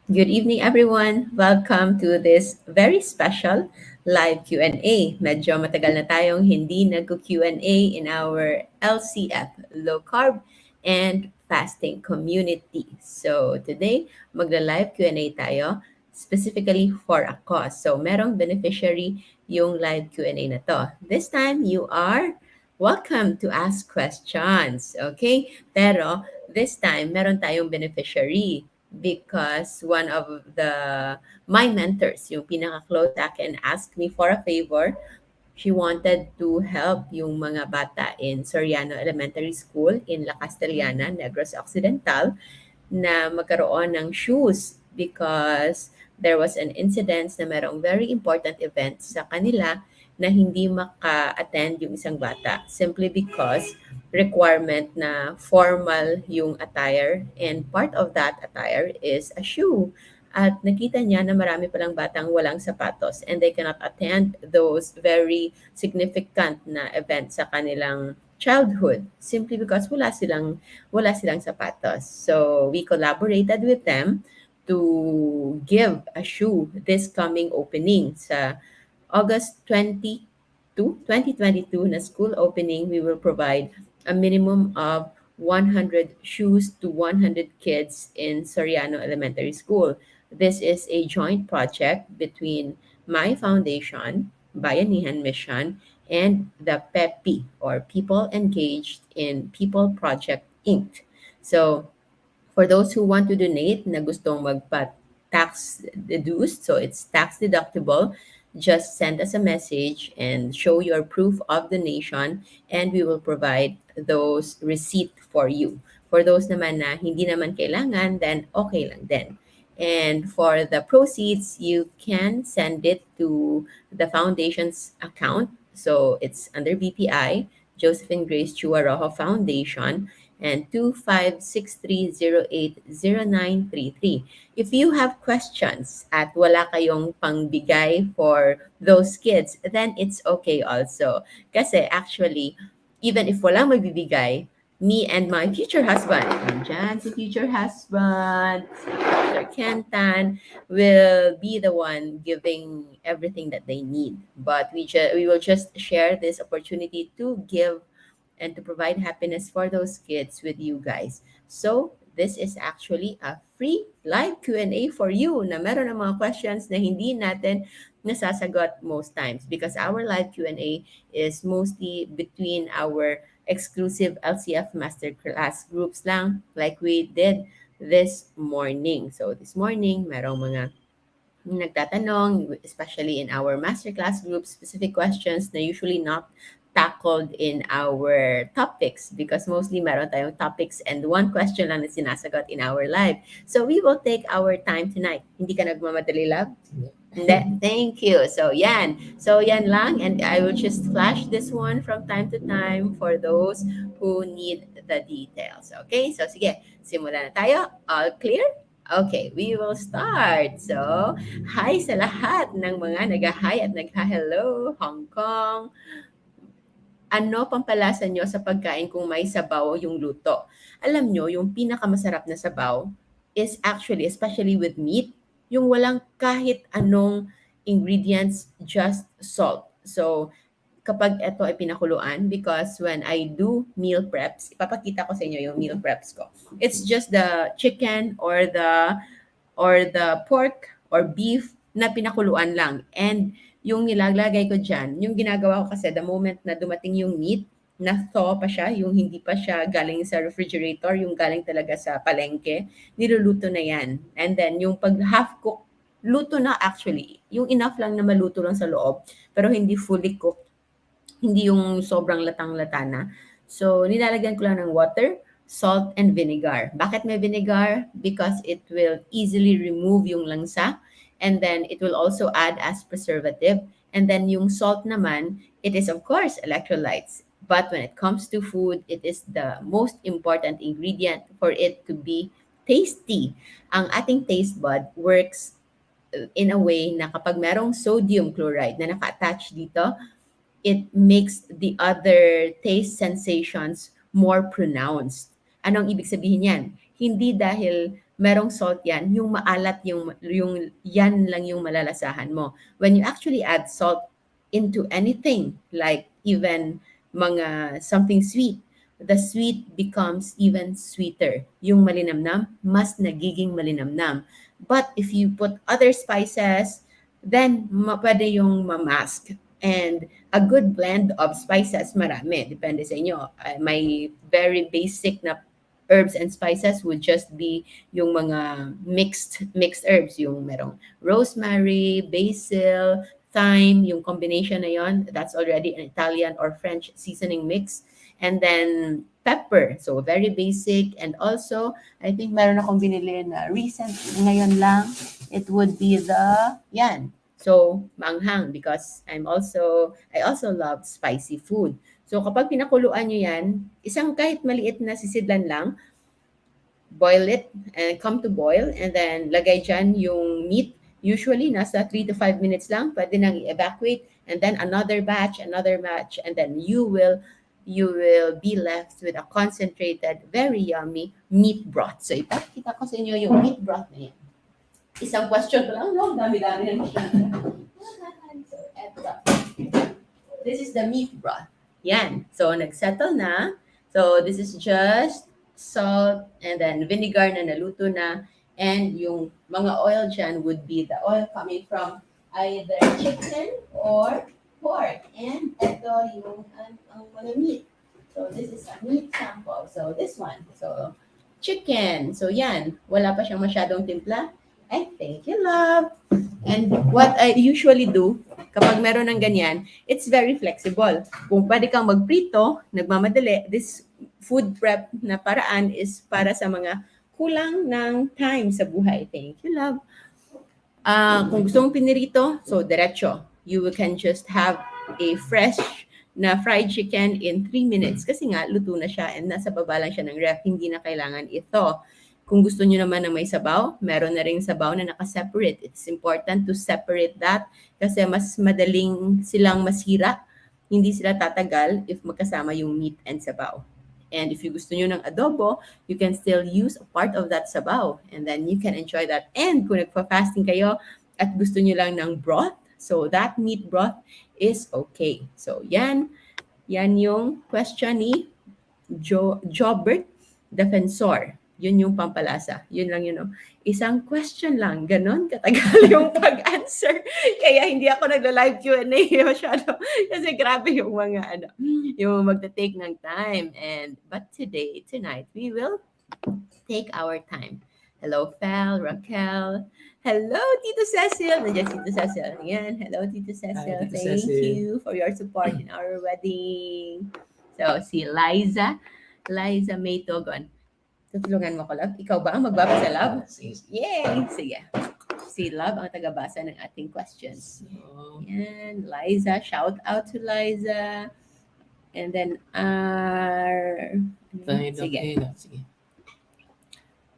Good evening, everyone. Welcome to this very special live Q&A. Medyo matagal na tayong hindi nag-Q&A in our LCF, Low Carb and Fasting Community. So today, magla-live Q&A tayo specifically for a cause. So merong beneficiary yung live Q&A na to. This time, you are welcome to ask questions. Okay? Pero this time, meron tayong beneficiary because one of my mentors, yung pinaka-close sa akin, asked me for a favor. She wanted to help yung mga bata in Soriano Elementary School in La Castellana, Negros Occidental, na magkaroon ng shoes because there was an incident na merong very important event sa kanila na hindi maka-attend yung isang bata simply because requirement na formal yung attire and part of that attire is a shoe. At nakita niya na marami palang batang walang sapatos and they cannot attend those very significant na events sa kanilang childhood simply because wala silang sapatos. So we collaborated with them to give a shoe this coming opening sa August 2022 na school opening. We will provide a minimum of 100 shoes to 100 kids in Soriano Elementary School. This is a joint project between my foundation, Bayanihan Mission, and the PEPPI, or People Engaged in People Project Inc. So for those who want to donate na gustong magpa-tax deduced, so it's tax deductible, just send us a message and show your proof of donation and we will provide those receipt for you. For those naman na hindi naman kailangan, then okay lang din. And for the proceeds, you can send it to the foundation's account. So it's under BPI, Josephine Grace Chua Rojo Foundation, and 2563080933. If you have questions at wala kayong pangbigay for those kids, then it's okay also. Kasi actually, even if walang magbibigay, me and my future husband, andyan si future husband, si Dr. Kentan, will be the one giving everything that they need. But we will just share this opportunity to give and to provide happiness for those kids with you guys. So, this is actually a free live Q&A for you na meron ng mga questions na hindi natin nasasagot most times because our live Q&A is mostly between our exclusive LCF masterclass groups lang like we did this morning. So, this morning, merong mga nagtatanong, especially in our masterclass group, specific questions na usually not tackled in our topics because mostly meron tayong topics and one question lang na sinasagot in our live. So we will take our time tonight. Hindi ka nagmamadali, love? Hindi. Thank you. So yan. So yan lang and I will just flash this one from time to time for those who need the details. Okay? So sige, simulan na tayo. All clear? Okay, we will start. So, hi sa lahat ng mga nag-hi at nag-hello, Hong Kong. Ano pampalasa nyo sa pagkain kung may sabaw yung luto? Alam nyo, yung pinakamasarap na sabaw is actually, especially with meat, yung walang kahit anong ingredients, just salt. So, kapag ito ay pinakuluan, because when I do meal preps, ipapakita ko sa inyo yung meal preps ko. It's just the chicken or the pork or beef na pinakuluan lang. And yung nilalagay ko dyan, yung ginagawa ko kasi the moment na dumating yung meat, na-thaw pa siya, yung hindi pa siya galing sa refrigerator, yung galing talaga sa palengke, niluluto na yan. And then yung pag half cook, luto na actually. Yung enough lang na maluto lang sa loob, pero hindi fully cooked, hindi yung sobrang latang-lata na. So, nilalagyan ko lang ng water, salt, and vinegar. Bakit may vinegar? Because it will easily remove yung langsa and then it will also add as preservative. And then yung salt naman, it is of course electrolytes. But when it comes to food, it is the most important ingredient for it to be tasty. Ang ating taste bud works in a way na kapag merong sodium chloride na naka-attach dito, it makes the other taste sensations more pronounced. Anong ibig sabihin yan? Hindi dahil merong salt yan, yung maalat yung yan lang yung malalasahan mo. When you actually add salt into anything, like even mga something sweet, the sweet becomes even sweeter. Yung malinamnam, mas nagiging malinamnam. But if you put other spices, then pwede yung mamask. And a good blend of spices, marami. Depende sa inyo. My very basic na herbs and spices would just be yung mga mixed herbs, yung merong rosemary, basil, thyme, yung combination na yon, that's already an Italian or French seasoning mix. And then pepper, so very basic. And also, I think meron akong binili na recent ngayon lang, it would be the, yan. So, manghang because I also love spicy food. So, kapag pinakuluan nyo yan, isang kahit maliit na sisidlan lang, boil it and come to boil and then lagay dyan yung meat. Usually, nasa 3 to 5 minutes lang, pwede nang i-evacuate and then another batch, and then you will be left with a concentrated, very yummy meat broth. So, ipakita ko sa inyo yung meat broth na yan. Isang question ko lang, no? Dami-dami na siya. So, eto. This is the meat broth. Yan. So, nagsettle na. So, this is just salt and then vinegar na naluto na. And yung mga oil dyan would be the oil coming from either chicken or pork. And ito yung ang mga meat. So, this is a meat sample. So, this one. So, chicken. So, yan. Wala pa siyang masyadong timpla. Ay, thank you, love. And what I usually do, kapag meron ng ganyan, it's very flexible. Kung pwede kang magprito, nagmamadali, this food prep na paraan is para sa mga kulang ng time sa buhay. Thank you, love. Kung gusto mong pinirito, so diretso. You can just have a fresh na fried chicken in 3 minutes kasi nga luto na siya and nasa baba lang siya ng ref, hindi na kailangan ito. Kung gusto nyo naman ng may sabaw, meron na ring sabaw na nakaseparate. It's important to separate that kasi mas madaling silang masira. Hindi sila tatagal if magkasama yung meat and sabaw. And if you gusto nyo ng adobo, you can still use a part of that sabaw. And then you can enjoy that. And kung nagpa-fasting kayo at gusto nyo lang ng broth, so that meat broth is okay. So yan yung question ni Jobert Defensor. Yun yung pampalasa. Yun lang yun. Isang question lang. Ganon katagal yung pag-answer. Kaya hindi ako nagla-live Q&A masyado. Kasi grabe yung mga yung magta-take ng time. But tonight, we will take our time. Hello, Fel, Raquel. Hello, Tito Cecil. Nandiyan si Tito Cecil. Ayan. Hello, Tito Cecil. Hi, Tito Thank Cecil. you for your support in our wedding. So, si Liza May Togon. Tutulungan mo ko, Love. Ikaw ba ang magbabasa, Love? Sige. Yay! Sige. Si Love ang tagabasa ng ating questions. So, Yan. Liza. Shout out to Liza. And then, sige. Sige.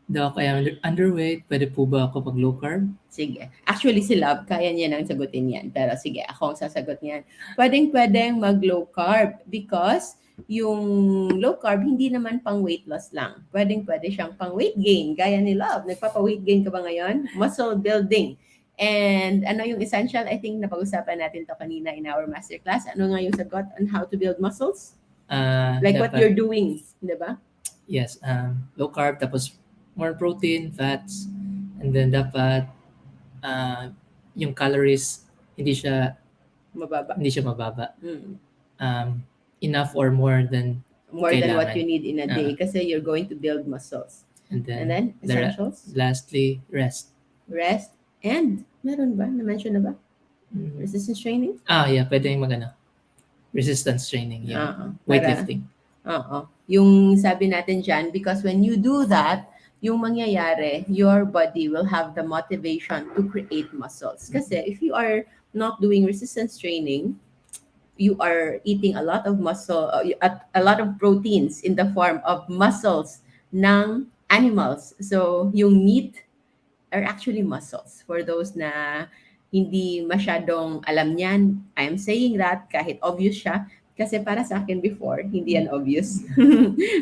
Doc, I am underweight. Pwede po ba ako pag low carb? Sige. Actually, si Love, kaya niya nang sagutin yan. Pero sige, ako ang sasagot niyan. Pwedeng mag-low carb because yung low carb, hindi naman pang weight loss lang. Pwede siyang pang weight gain. Gaya ni Love. Nagpapa-weight gain ka ba ngayon? Muscle building. And ano yung essential? I think napag-usapan natin to kanina in our masterclass. Ano nga yung sagot on how to build muscles? Like what you're doing. Diba? Yes. Low carb, tapos more protein, fats, and then dapat yung calories hindi siya mababa. Enough or more than what you need in a day kasi you're going to build muscles. And then essentials? Lastly, rest. Rest and meron ba? Na-mention na ba? Resistance training? Yeah, pwede yung resistance training. Yeah. Weightlifting. Yung sabi natin dyan, because when you do that, yung mangyayari, your body will have the motivation to create muscles. Kasi if you are not doing resistance training, you are eating a lot of muscle, a lot of proteins in the form of muscles ng animals. So, yung meat are actually muscles. For those na hindi masyadong alam niyan, I'm saying that kahit obvious siya, Kasi para sa akin before, hindi yan obvious.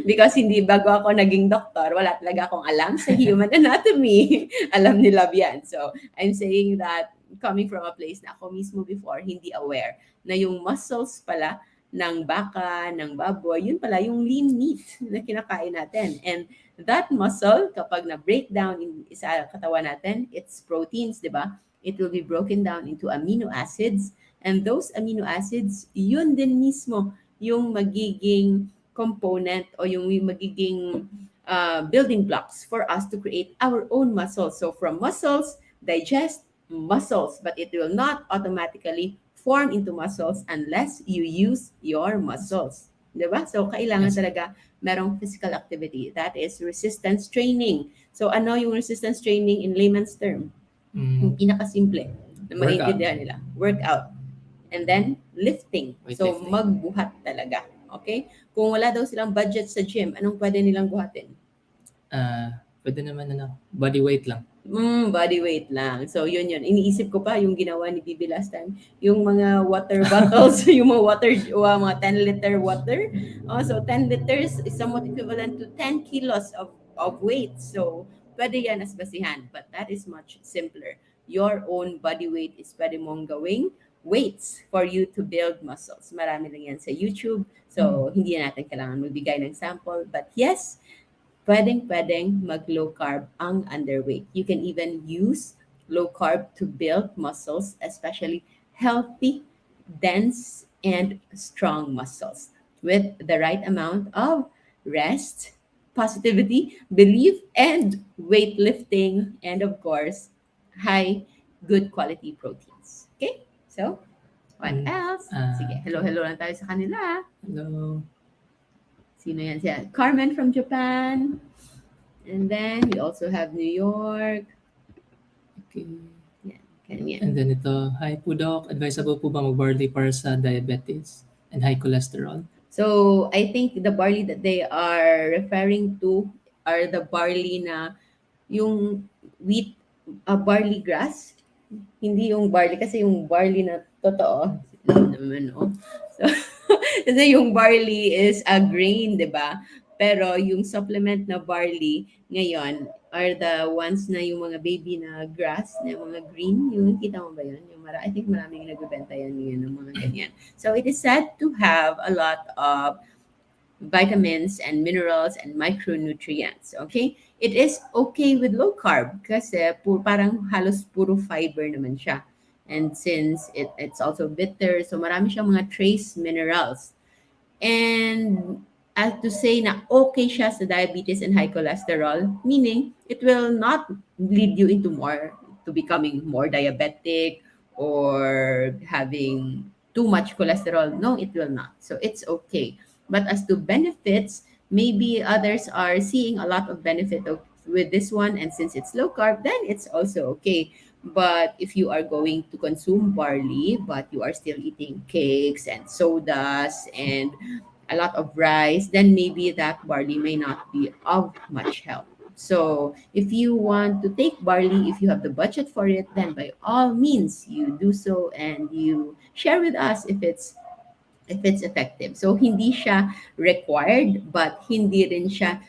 Because hindi bago ako naging doktor, wala talaga akong alam sa human anatomy. Alam ni Love yan. So, I'm saying that coming from a place na ako mismo before, hindi aware na yung muscles pala ng baka, ng baboy, yun pala yung lean meat na kinakain natin. And that muscle, kapag na-break down sa katawan natin, it's proteins, di ba? It will be broken down into amino acids. And those amino acids, yun din mismo yung magiging component o yung magiging building blocks for us to create our own muscles. So from muscles, digest muscles, but it will not automatically form into muscles unless you use your muscles. Diba? So kailangan Yes. talaga merong physical activity. That is resistance training. So ano yung resistance training in layman's term? Yung Mm, pinakasimple na workout. maintindihan nila. Workout. And then, lifting. So, Weightlifting. magbuhat talaga. Okay? Kung wala daw silang budget sa gym, anong pwede nilang buhatin? Pwede naman body weight lang. Body weight lang. So, yun yun. Iniisip ko pa yung ginawa ni Bibi last time. Yung mga water bottles, yung mga water, mga 10-liter water. Oh, so, 10 liters is somewhat equivalent to 10 kilos of weight. So, pwede yan as basihan. But that is much simpler. Your own body weight is pwede mong gawing weights for you to build muscles. Marami lang yan sa YouTube. So, hindi natin kailangan magbigay ng sample. But yes, pwedeng-pwedeng mag-low carb ang underweight. You can even use low carb to build muscles, especially healthy, dense, and strong muscles with the right amount of rest, positivity, belief, and weightlifting, and of course, high, good quality proteins. Okay? So, what Mm, else? Sige, okay. hello-hello lang tayo sa kanila. Hello. Sino yan siya? Carmen from Japan. And then we also have New York. Okay. Yan, ganyan. And then hi po doc, advisable po ba mag-barley para sa diabetes and high cholesterol? So I think the barley that they are referring to are the barley na yung wheat, barley grass. Hindi yung barley kasi yung barley na totoo. Alam naman, oh. So, kasi yung barley is a grain, di ba? Pero yung supplement na barley ngayon are the ones na yung mga baby na grass, na yung mga green. Yung kita mo ba yun? I think maraming nagbebenta yan ngayon ng mga ganyan. So it is said to have a lot of vitamins and minerals and micronutrients. Okay? It is okay with low carb kasi parang halos puro fiber naman siya. And since it's also bitter, so marami siyang mga trace minerals. And as to say na okay siya sa diabetes and high cholesterol, meaning it will not lead you into to becoming more diabetic or having too much cholesterol. No, it will not. So it's okay. But as to benefits, maybe others are seeing a lot of benefit with this one, and since it's low carb, then it's also okay. But if you are going to consume barley, but you are still eating cakes and sodas and a lot of rice, then maybe that barley may not be of much help. So, if you want to take barley, if you have the budget for it, then by all means you do so and you share with us if it's effective. So, hindi siya required, but hindi rin siya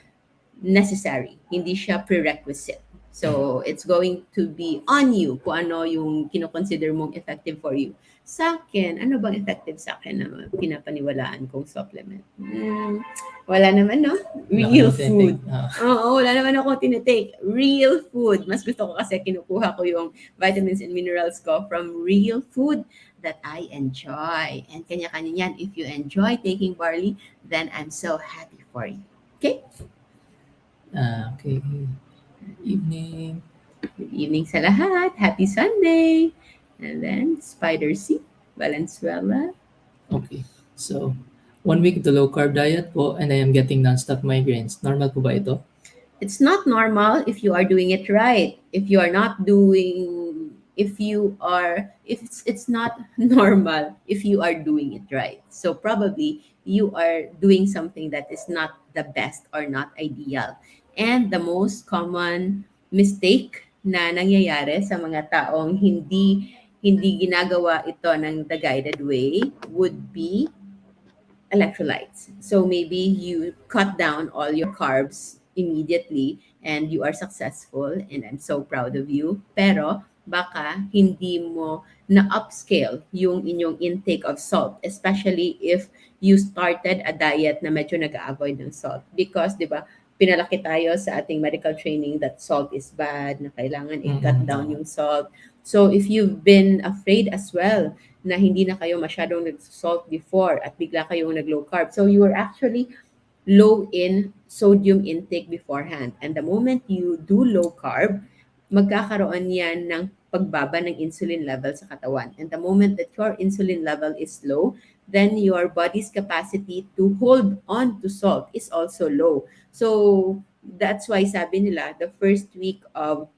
necessary. Hindi siya prerequisite. So, it's going to be on you kung ano yung kinoconsider mong effective for you. Sa akin, ano bang effective sa akin na pinapaniwalaan kong supplement? Wala naman, no? Wala ka Real naman tinitake. food. Oo, wala naman ako tinitake. Real food. Mas gusto ko kasi kinukuha ko yung vitamins and minerals ko from real food that I enjoy. And kanya-kanya yan. If you enjoy taking barley, then I'm so happy for you. Okay? Okay. Evening. Good evening sa lahat. Happy Sunday. And then, Spider C, Valenzuela. Okay. So, 1 week into low carb diet po and I am getting non-stop migraines. Normal po ba ito? It's not normal if you are doing it right. If you are not doing, if you are, if it's not normal if you are doing it right. So probably you are doing something that is not the best or not ideal. And the most common mistake na nangyayari sa mga taong hindi ginagawa ito ng the guided way would be electrolytes. So maybe you cut down all your carbs immediately and you are successful and I'm so proud of you. Pero baka hindi mo na-upscale yung inyong intake of salt, especially if you started a diet na medyo nag-avoid ng salt. Because, di ba, pinalaki tayo sa ating medical training that salt is bad, na kailangan i-cut down Oo. yung salt. So if you've been afraid as well na hindi na kayo masyadong nag-salt before at bigla kayong nag-low carb. So you are actually low in sodium intake beforehand. And the moment you do low carb, magkakaroon yan ng pagbaba ng insulin level sa katawan. And the moment that your insulin level is low, then your body's capacity to hold on to salt is also low. So that's why sabi nila, the first week of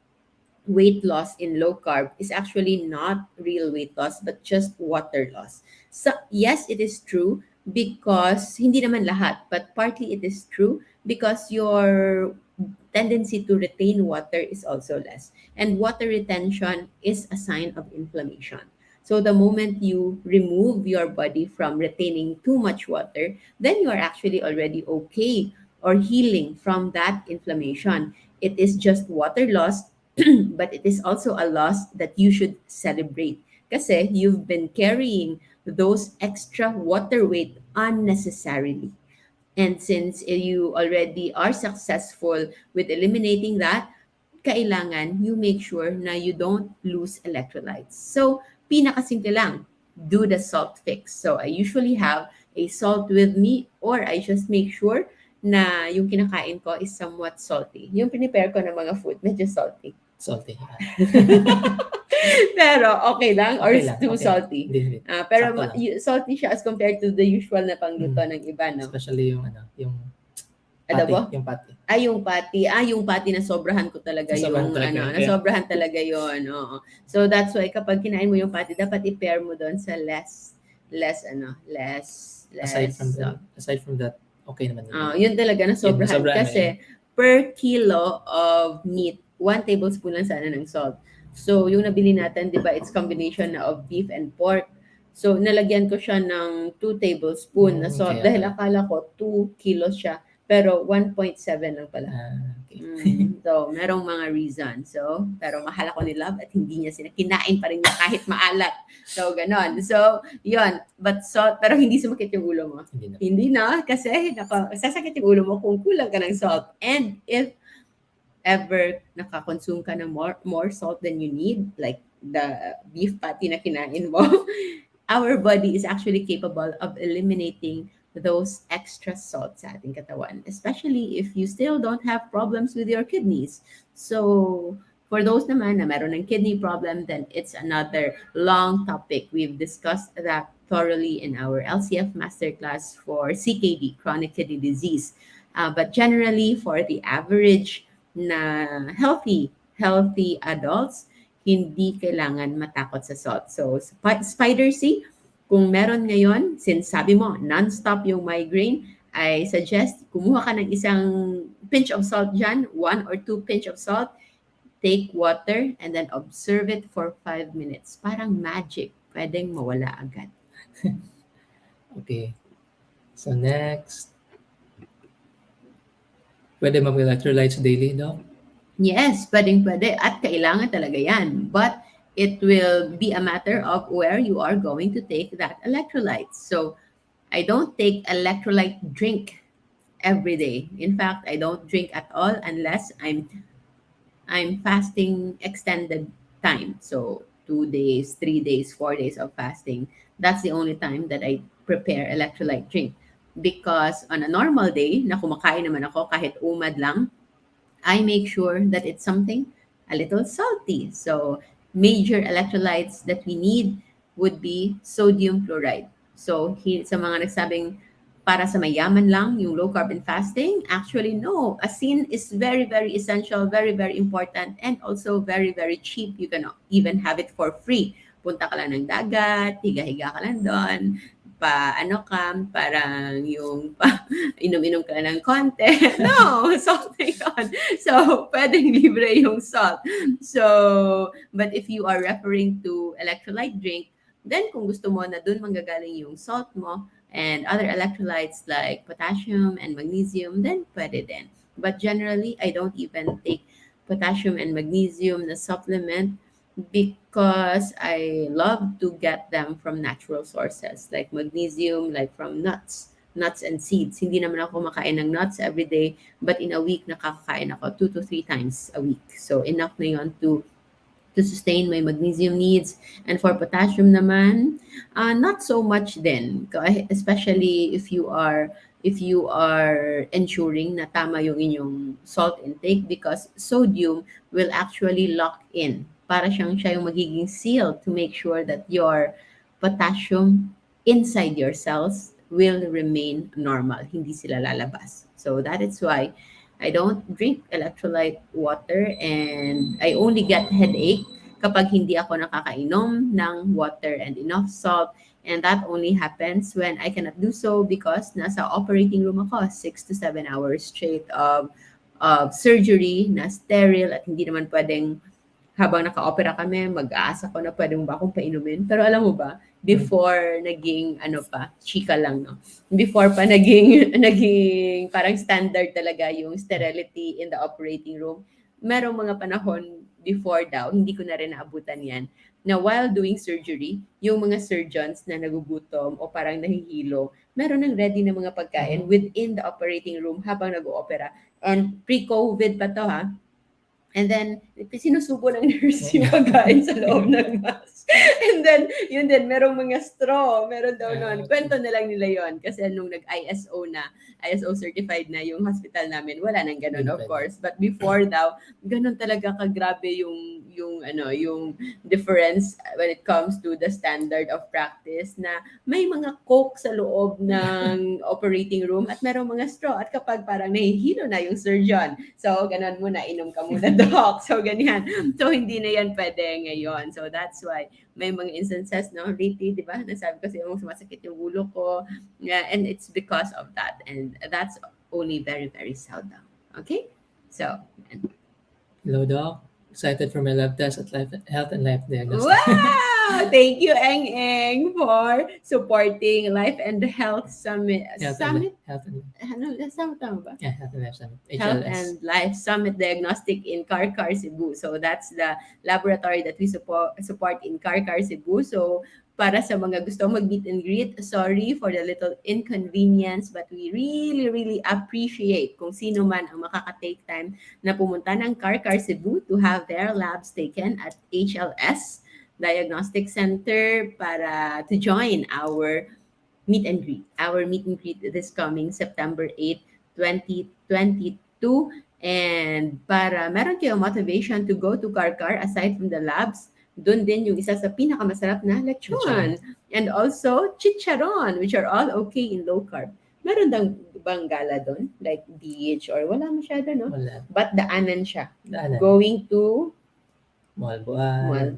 weight loss in low carb is actually not real weight loss but just water loss. So yes, it is true because hindi naman lahat, but partly it is true because your tendency to retain water is also less. And water retention is a sign of inflammation. So the moment you remove your body from retaining too much water, then you are actually already okay or healing from that inflammation. It is just water loss, but it is also a loss that you should celebrate. Kasi you've been carrying those extra water weight unnecessarily. And since you already are successful with eliminating that, kailangan you make sure na you don't lose electrolytes. So, pinakasimple lang, do the salt fix. So, I usually have a salt with me or I just make sure na yung kinakain ko is somewhat salty. Yung prepare ko ng mga food, medyo salty. Salty. Yeah. Pero okay lang or Okay lang, too okay lang. salty? Hindi. Pero Sakto lang. Salty siya as compared to the usual na pangluto ng iba, no? Especially yung ano, yung Adobo? yung patty. Yung patty na sobrahan ko talaga Nasobrahan yung talaga ano, yun, kaya nasobrahan talaga yun, oo. So that's why kapag kinain mo yung patty, dapat i-pair mo doon sa aside from less, aside from that, okay naman yun. yun talaga na Yun, sobrahan. nasobrahan na yun. Kasi per kilo of meat, 1 tablespoon lang sana ng salt. So yung nabili natin, di ba, it's combination na of beef and pork. So nalagyan ko siya ng 2 tablespoon na salt Kaya dahil pala. akala ko 2 kilos siya. Pero 1.7 lang pala. Okay. So, merong mga reason. So, pero mahal ako ni Love at hindi niya kinain pa rin niya kahit maalat. So, ganon. So, yon. But salt, pero hindi sumakit yung ulo mo. Hindi na. Hindi na, kasi sasakit yung ulo mo kung kulang ka ng salt. And if ever nakakonsume ka ng more salt than you need, like the beef patty na kinain mo, our body is actually capable of eliminating those extra salt sa ating katawan, especially if you still don't have problems with your kidneys. So, for those naman na meron ng kidney problem, then it's another long topic. We've discussed that thoroughly in our LCF masterclass for CKD, chronic kidney disease. But generally, for the average na healthy adults, hindi kailangan matakot sa salt. So, Spider C, kung meron ngayon, since sabi mo, non-stop yung migraine, I suggest kumuha ka ng isang pinch of salt dyan, 1 or 2 pinch of salt, take water, and then observe it for 5 minutes. Parang magic. Pwedeng mawala agad. Okay. So next, pwede mag-electrolytes daily, Doc? Yes, pwede. At kailangan talaga yan. But it will be a matter of where you are going to take that electrolyte. So, I don't take electrolyte drink every day. In fact, I don't drink at all unless I'm fasting extended time. So 2 days, 3 days, 4 days of fasting. That's the only time that I prepare electrolyte drink. Because on a normal day, na kumakain naman ako kahit umad lang, I make sure that it's something a little salty. So major electrolytes that we need would be sodium chloride. So sa mga nagsabing para sa mayaman lang yung low carb and fasting, actually no. Asin is very, very essential, very, very important, and also very, very cheap. You can even have it for free. Punta ka lang ng dagat, higa-higa ka lang doon, parang yung inom-inom ka ng konti. No, something on. So, pwedeng libre yung salt. So, but if you are referring to electrolyte drink, then kung gusto mo na dun manggagaling yung salt mo, and other electrolytes like potassium and magnesium, then pwede din. But generally, I don't even take potassium and magnesium na supplement because I love to get them from natural sources like magnesium, like from nuts and seeds. Hindi naman ako makain ng nuts every day, but in a week nakakain ako 2 to 3 times a week. So enough na yon to sustain my magnesium needs. And for potassium naman, not so much then, especially if you are ensuring na tama yung inyong salt intake because sodium will actually lock in. Para siya yung magiging seal to make sure that your potassium inside your cells will remain normal. Hindi sila lalabas. So that is why I don't drink electrolyte water and I only get headache kapag hindi ako nakakainom ng water and enough salt. And that only happens when I cannot do so because nasa operating room ako 6 to 7 hours straight of surgery na sterile at hindi naman pwedeng habang naka-opera kami, mag-aasa ko na pwede mo ba akong painumin. Pero alam mo ba, before naging ano pa, chika lang, no? Before pa naging, naging parang standard talaga yung sterility in the operating room, merong mga panahon before daw, hindi ko na rin naabutan yan, na while doing surgery, yung mga surgeons na nagugutom o parang nahihilo, meron ng ready na mga pagkain within the operating room habang nag-oopera. And pre-COVID pa to ha, and then, sinusubo ng nurse yung pagkain sa loob ng mask. And then, yun din, merong mga straw. Meron daw noon. Kwento na lang nila yon kasi nung nag-ISO na, ISO certified na yung hospital namin, wala nang ganun, of course. But before daw, ganun talaga kagrabe yung difference when it comes to the standard of practice na may mga coke sa loob ng operating room at merong mga straw. At kapag parang nahihilo na yung surgeon, so ganun muna, inom ka muna doc. So ganyan. So hindi na yan pwede ngayon. So that's why may mga instances, no, lately, di ba, nasabi ko sa iyo, sumasakit yung ulo ko. Yeah, and it's because of that. And that's only very, very seldom. Okay? So, Hello, Doc. Excited for my lab test at Life Health and Life Diagnostic. wow! Thank you, Eng Eng, for supporting Life and Health Summit. Health and Ano, tama ba? yeah, Health and Life Summit. Health HLS. and Life Summit Diagnostic in Karkar, Cebu. So that's the laboratory that we support in Karkar, Cebu. So para sa mga gusto mag-meet and greet, sorry for the little inconvenience, but we really, really appreciate kung sino man ang makaka-take time na pumunta ng Karkar, Cebu to have their labs taken at HLS Diagnostic Center para to join our meet and greet. Our meet and greet this coming September 8, 2022. And para meron kayong motivation to go to Karkar aside from the labs, doon din yung isa sa pinakamasarap na lechon. And also chicharon, which are all okay in low carb. Meron bang gala doon? Like beach or wala masyado, no? Wala. But daanan siya. Daanan. Going to Malboal.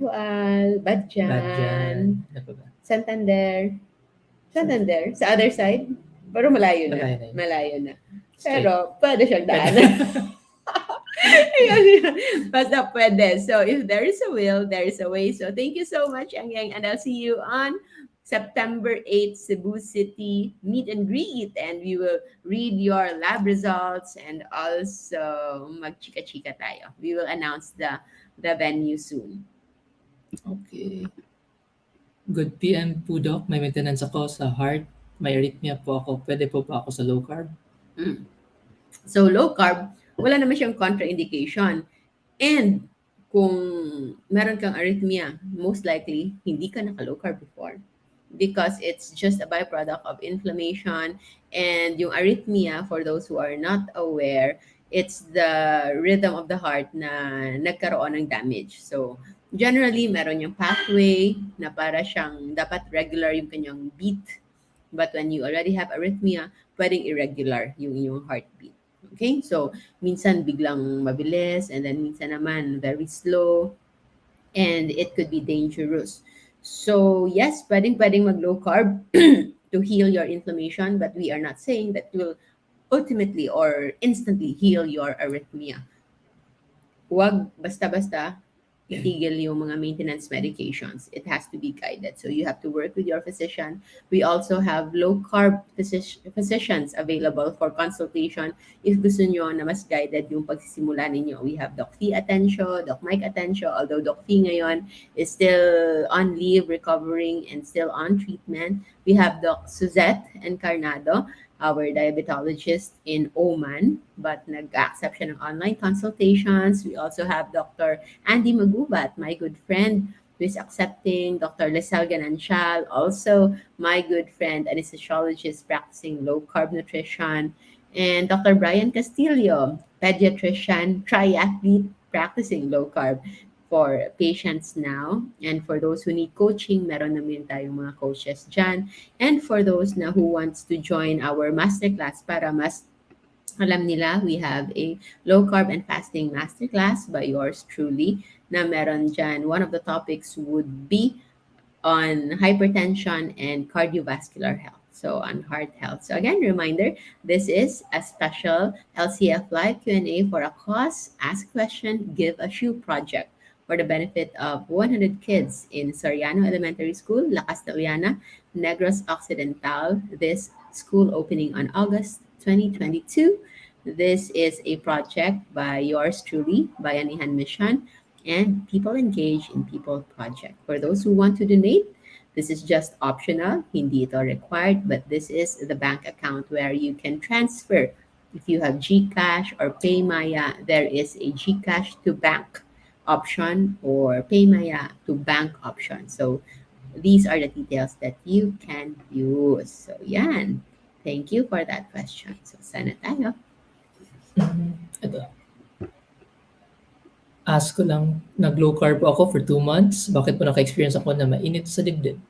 Badjan, Ano pa ba? Santander, sa other side, pero malayo na. Malayo na yun. Malayo na. Straight. Pero pwede siyang daanan. Ayun. Basta pwede. So if there is a will, there is a way. So thank you so much, Yang Yang, and I'll see you on September 8th, Cebu City meet and greet, and we will read your lab results and also magchika-chika tayo. We will announce the venue soon. Okay. Good PM po, Doc. May maintenance ako sa heart. May arrhythmia po ako. Pwede po ba ako sa low carb? So low carb, wala naman siyang contraindication. And kung meron kang arrhythmia, most likely, hindi ka naka-low carb before. Because it's just a byproduct of inflammation. And yung arrhythmia, for those who are not aware, it's the rhythm of the heart na nagkaroon ng damage. So, generally, meron yung pathway na para siyang dapat regular yung kanyang beat. But when you already have arrhythmia, pwedeng irregular yung inyong heartbeat. Okay? So, minsan biglang mabilis and then minsan naman very slow and it could be dangerous. So, yes, pwedeng mag-low carb to heal your inflammation, but we are not saying that will ultimately or instantly heal your arrhythmia. Huwag basta-basta itigil yung mga maintenance medications. It has to be guided. So you have to work with your physician. We also have low carb physicians available for consultation if gusto nyo na mas guided yung pagsisimula ninyo. We have Doc Fee Atencio, Doc Mike Atencio, although Doc Fee ngayon is still on leave, recovering, and still on treatment. We have Doc Suzette Encarnado, our diabetologist in Oman, but nag-accept siya ng online consultations. We also have Dr. Andy Magubat, my good friend, who is accepting Dr. Lesal Ganansyal, also my good friend, anesthesiologist practicing low-carb nutrition, and Dr. Brian Castillo, pediatrician, triathlete practicing low-carb for patients now. And for those who need coaching, meron namin tayong mga coaches dyan. And for those na who wants to join our masterclass para mas alam nila, we have a low carb and fasting masterclass by yours truly na meron dyan. One of the topics would be on hypertension and cardiovascular health. So on heart health. So again, reminder, this is a special LCF Live Q&A for a cause, ask question, give a shoe project for the benefit of 100 kids in Soriano Elementary School, La Castellana, Negros Occidental. This school opening on August 2022. This is a project by yours truly, Bayanihan Mission, and People Engage in People Project. For those who want to donate, this is just optional, hindi ito required, but this is the bank account where you can transfer. If you have GCash or PayMaya, there is a GCash to bank option or PayMaya to bank option. So these are the details that you can use. So yan. Thank you for that question. So sana tayo. Ito. Ask ko lang, nag-low carb po ako for 2 months. Bakit po naka-experience ako na mainit sa dibdib?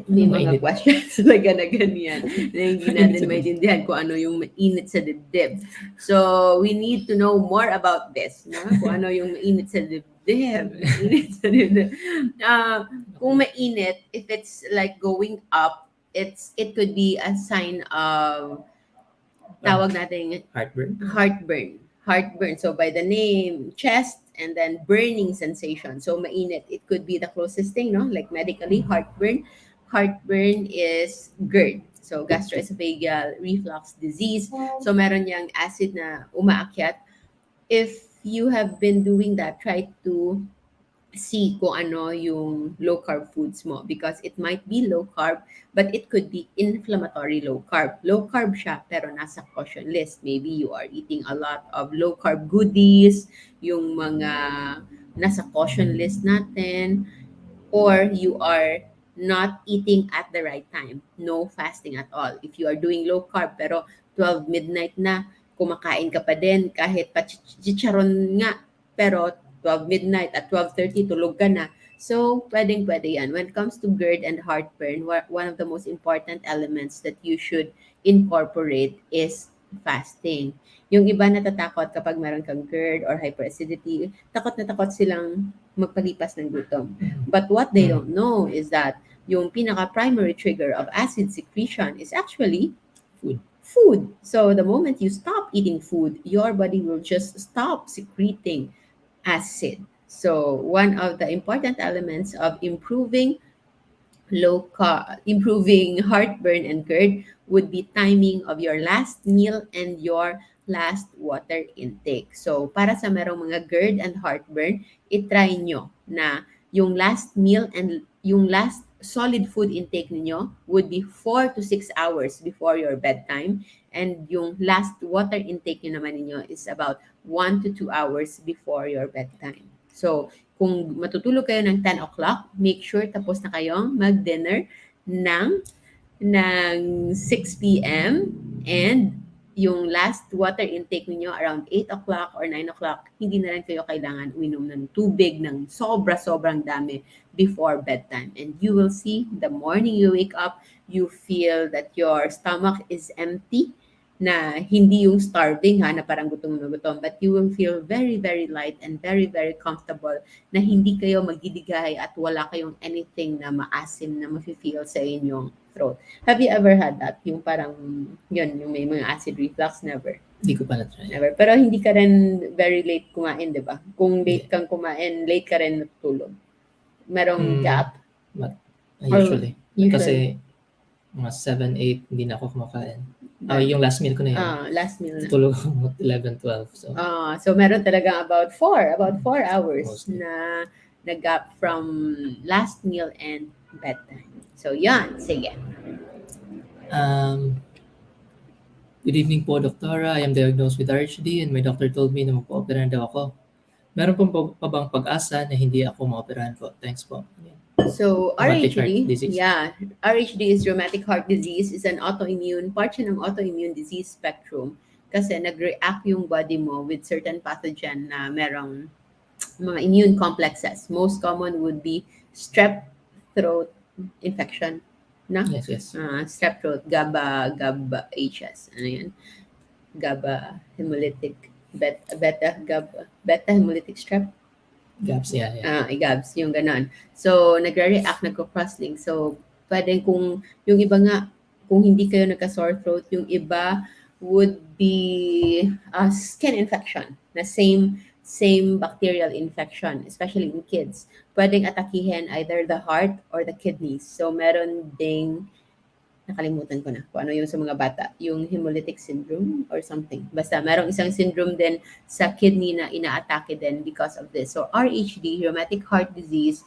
May Ano mga mainit? questions talaga na ganyan na hindi Mainit natin sa maintindihan kung ano yung mainit sa dibdib. So, we need to know more about this, no? Kung ano yung mainit sa dibdib. Mainit sa dibdib. Kung mainit, if it's like going up, it could be a sign of tawag natin Heartburn? heartburn. So by the name, chest, and then burning sensation. So mainit. It could be the closest thing, no? Like medically, heartburn. Heartburn is GERD. So gastroesophageal reflux disease. So meron yang acid na umaakyat. If you have been doing that, try to see kung ano yung low carb foods mo because it might be low carb but it could be inflammatory low carb. Low carb siya pero nasa caution list. Maybe you are eating a lot of low carb goodies, yung mga nasa caution list natin, or you are not eating at the right time. No fasting at all. If you are doing low carb pero 12 midnight na, kumakain ka pa din kahit pa chicharon nga pero 12 midnight at 12:30 tulog ka na. So, pwedeng-pwede yan. When it comes to GERD and heartburn, one of the most important elements that you should incorporate is fasting. Yung iba natatakot kapag meron kang GERD or hyperacidity, takot na takot silang magpalipas ng gutom. But what they don't know is that yung pinaka-primary trigger of acid secretion is actually food. So the moment you stop eating food, your body will just stop secreting acid. So one of the important elements of improving heartburn and GERD would be timing of your last meal and your last water intake. So, para sa merong mga GERD and heartburn, itry nyo na yung last meal and yung last solid food intake ninyo would be 4 to 6 hours before your bedtime. And yung last water intake nyo naman ninyo is about 1 to 2 hours before your bedtime. So, kung matutulog kayo ng 10 o'clock, make sure tapos na kayong mag-dinner ng 6 p.m. and yung last water intake niyo around 8 o'clock or 9 o'clock, hindi na rin kayo kailangan uminom ng tubig ng sobrang dami before bedtime. And you will see the morning you wake up, you feel that your stomach is empty, na hindi yung starving na parang gutom na gutom, but you will feel very, very light and very, very comfortable na hindi kayo magdidigay at wala kayong anything na maasim na mafe-feel sa inyong throat. Have you ever had that? Yung parang, yun, yung may mga acid reflux? Never. Hindi ko pa na-try. Never. Pero hindi ka rin very late kumain, di ba? Kung late Hindi. kang kumain, late ka rin natulog. Merong Hmm, gap but or usually. usually Kasi mga 7, 8, hindi na ako kumakain. Yung last meal ko na yun. last meal na. Tutulog ako mga 11, 12. So, So meron talagang about 4 hours mostly. na gap from last meal and bedtime. So yan, sige. Um, Good evening po, Doktora. I am diagnosed with RHD and my doctor told me na magpa-operahan daw ako. Meron pong pa bang pag-asa na hindi ako ma-operahan po? Thanks po. So Rheumatic heart RHD, disease. yeah, RHD is rheumatic heart disease, is an autoimmune, part siya ng autoimmune disease spectrum kasi nag-react yung body mo with certain pathogen na merong mga immune complexes. Most common would be strep throat infection, na? Yes, yes. Strep throat, GABA HS, ano yan? GABA hemolytic, beta hemolytic strep. Gaps, yeah. IGABs, yung ganon. So, nagre-react, nagko-cross-link. So, pwedeng kung, yung iba nga, kung hindi kayo nagka-sore throat, yung iba would be skin infection, na same bacterial infection, especially in kids. Pwedeng atakihin either the heart or the kidneys. So, meron ding nakalimutan ko na kung ano yung sa mga bata, yung hemolytic syndrome or something. Basta merong isang syndrome din sa kidney na inaatake din because of this. So RHD, rheumatic heart disease,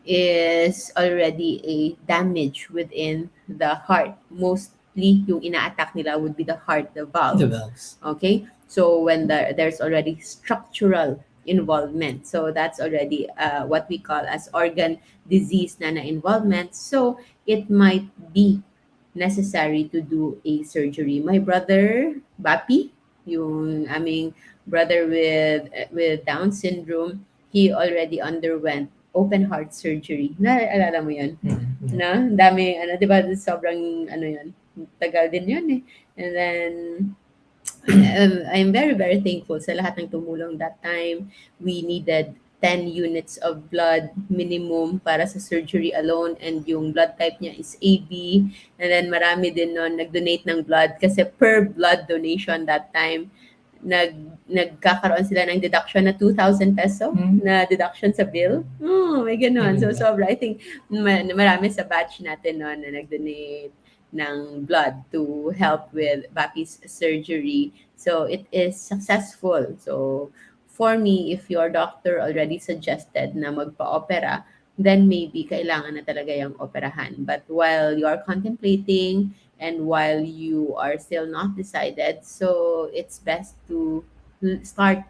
is already a damage within the heart. Mostly yung ina-attack nila would be the heart, the The valves. valves. Okay? So when there's already structural involvement. So that's already what we call as organ disease na involvement. So it might be necessary to do a surgery. My brother, Bapi, yung aming brother with Down syndrome, he already underwent open heart surgery. Naalala mo yun? Mm-hmm. Na? Dami, di ba, sobrang, yun, tagal din yun eh. And then, I'm very, very thankful sa lahat ng tumulong that time. We needed 10 units of blood minimum para sa surgery alone and yung blood type niya is AB. And then marami din nun nag-donate ng blood kasi per blood donation that time, nagkakaroon sila ng deduction na 2,000 peso na deduction sa bill. Oh, may ganun. So, sobra. I think marami sa batch natin noon na nag-donate ng blood to help with Bapi's surgery. So, it is successful. So, for me, if your doctor already suggested na magpa-opera, then maybe kailangan na talaga yung operahan. But while you are contemplating and while you are still not decided, so it's best to start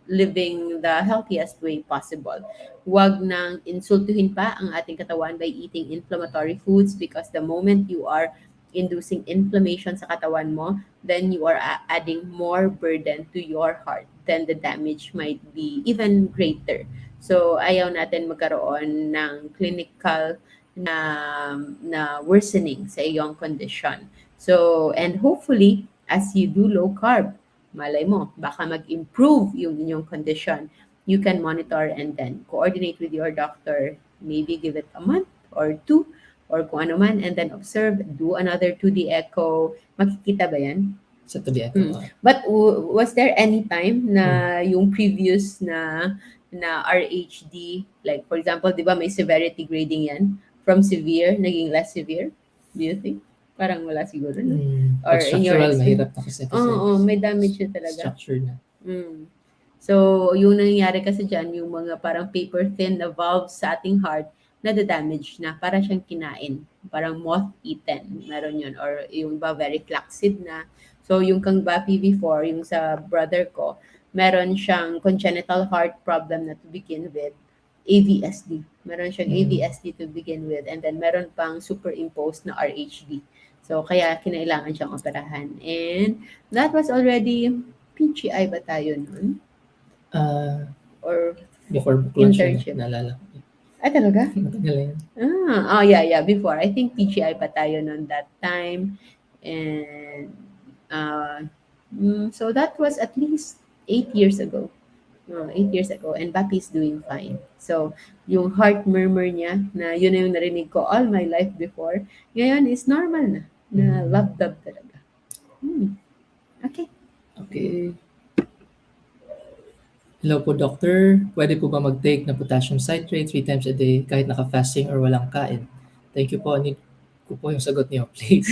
living the healthiest way possible. Huwag nang insultuhin pa ang ating katawan by eating inflammatory foods because the moment you are inducing inflammation sa katawan mo, then you are adding more burden to your heart. Then the damage might be even greater. So, ayaw natin magkaroon ng clinical na worsening sa iyong condition. So, and hopefully, as you do low carb, malay mo, baka mag-improve yung inyong condition. You can monitor and then coordinate with your doctor. Maybe give it a month or two or kung ano man and then observe, do another 2D echo. Makikita ba yan? Sa 2D echo. But was there any time na yung previous na RHD, like for example, di ba may severity grading yan? From severe, naging less severe? Do you think? Parang wala siguro, no? Or structural, mahirap na kasi. May damage na talaga. Structure na. So, yung nangyayari kasi dyan, yung mga parang paper-thin na valves sa ating heart, na-damage na, para siyang kinain. Parang moth-eaten, meron yun. Or yung ba, very flaccid na. So, yung kang Bapi before, yung sa brother ko, meron siyang congenital heart problem na to begin with, AVSD. Meron siyang AVSD to begin with. And then, meron pang superimposed na RHD. So, kaya kinailangan siyang operahan. And that was already, PGI ba tayo nun? Or before lunch internship? Naalala ko. Talaga? Matagal yan. Yeah, before. I think PGI pa tayo nun that time. And so that was at least 8 years ago. 8 years ago. And Bapi is doing fine. So, yung heart murmur niya, na yun na yung narinig ko all my life before, ngayon is normal na. Na love-dub talaga. Okay. Okay. Hello po, doctor. Pwede po ba mag-take ng potassium citrate 3 times a day kahit naka-fasting or walang kain? Thank you po. Need ko po yung sagot niyo, please.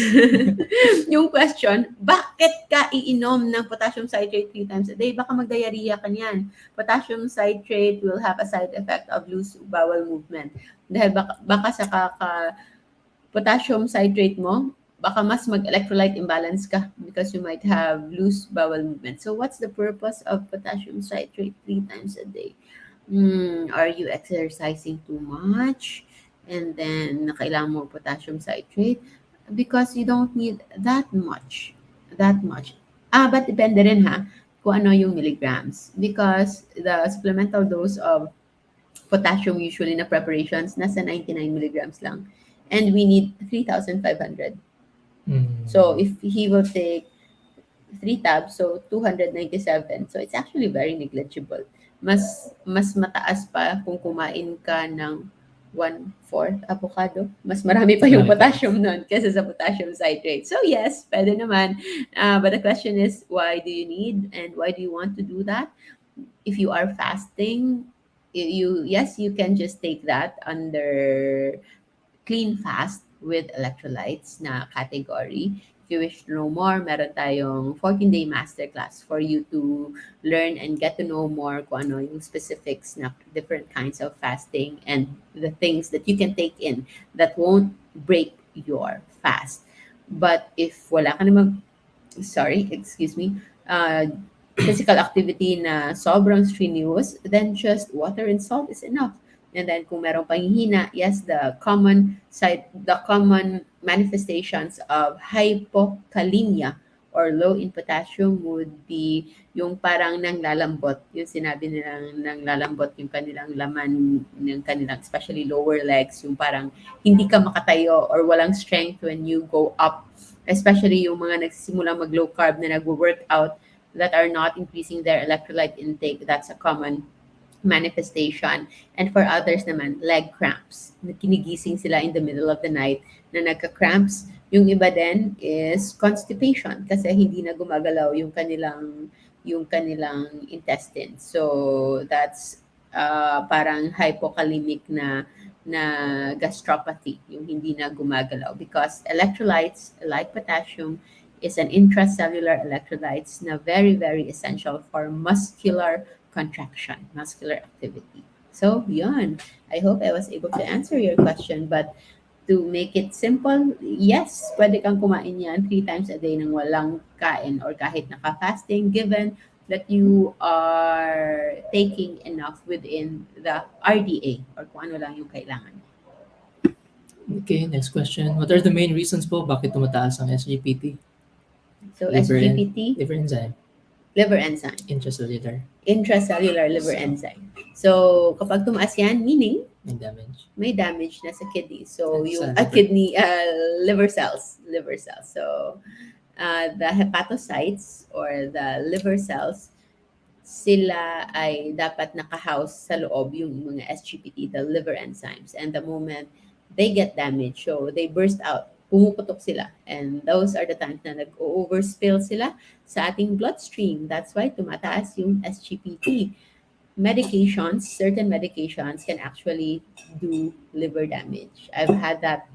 Yung question, bakit ka iinom ng potassium citrate 3 times a day? Baka mag-diarrhea ka niyan. Potassium citrate will have a side effect of loose bowel movement. Dahil baka sa potassium citrate mo, baka mas mag-electrolyte imbalance ka because you might have loose bowel movement. So what's the purpose of potassium citrate 3 times a day? Are you exercising too much? And then, kailangan mo potassium citrate? Because you don't need that much. That much. But depende rin ha, kung ano yung milligrams. Because the supplemental dose of potassium usually na preparations, nasa 99 milligrams lang. And we need 3,500. So, if he will take 3 tabs, so 297. So, it's actually very negligible. Mas mataas pa kung kumain ka ng 1/4 avocado. Mas marami pa yung Marami pa. potassium nun kaysa sa potassium citrate. So, yes, pwede naman. But the question is, why do you need and why do you want to do that? If you are fasting, yes, you can just take that under clean fast with electrolytes na category. If you wish to know more, meron tayong 14-day masterclass for you to learn and get to know more kung ano yung specifics na different kinds of fasting and the things that you can take in that won't break your fast. But if wala ka namang, sorry, excuse me, physical activity na sobrang strenuous, then just water and salt is enough. And then kung merong panghihina, yes, the common manifestations of hypokalemia or low in potassium would be yung parang nanglalambot, yung sinabi nilang nanglalambot yung kanilang laman ng kanilang, especially lower legs, yung parang hindi ka makatayo or walang strength when you go up, especially yung mga nagsisimula mag low carb na nagwo-workout that are not increasing their electrolyte intake. That's a common manifestation. And for others naman, leg cramps. Na kinigising sila in the middle of the night na nagka-cramps. Yung iba din is constipation kasi hindi na gumagalaw yung kanilang intestine. So that's parang hypokalemic na gastropathy, yung hindi na gumagalaw because electrolytes like potassium is an intracellular electrolytes na very, very essential for muscular contraction, muscular activity. So, yun. I hope I was able to answer your question. But to make it simple, yes, pwede kang kumain yan 3 times a day ng walang kain or kahit naka-fasting given that you are taking enough within the RDA or kung ano lang yung kailangan. Okay, next question. What are the main reasons po bakit tumataas ang SGPT? So, Liver SGPT, liver enzyme, liver enzyme. intracellular Liver So- enzyme. So, kapag tumaas yan, meaning and damage. may damage na sa kidney. So, Sa yung liver. liver cells. So, the hepatocytes or the liver cells, sila ay dapat nakahouse sa loob yung mga SGPT, the liver enzymes. And the moment they get damaged, so they burst out, pumuputok sila. And those are the times na nag-overspill sila sa ating bloodstream. That's why tumataas yung SGPT. Certain medications can actually do liver damage. I've had that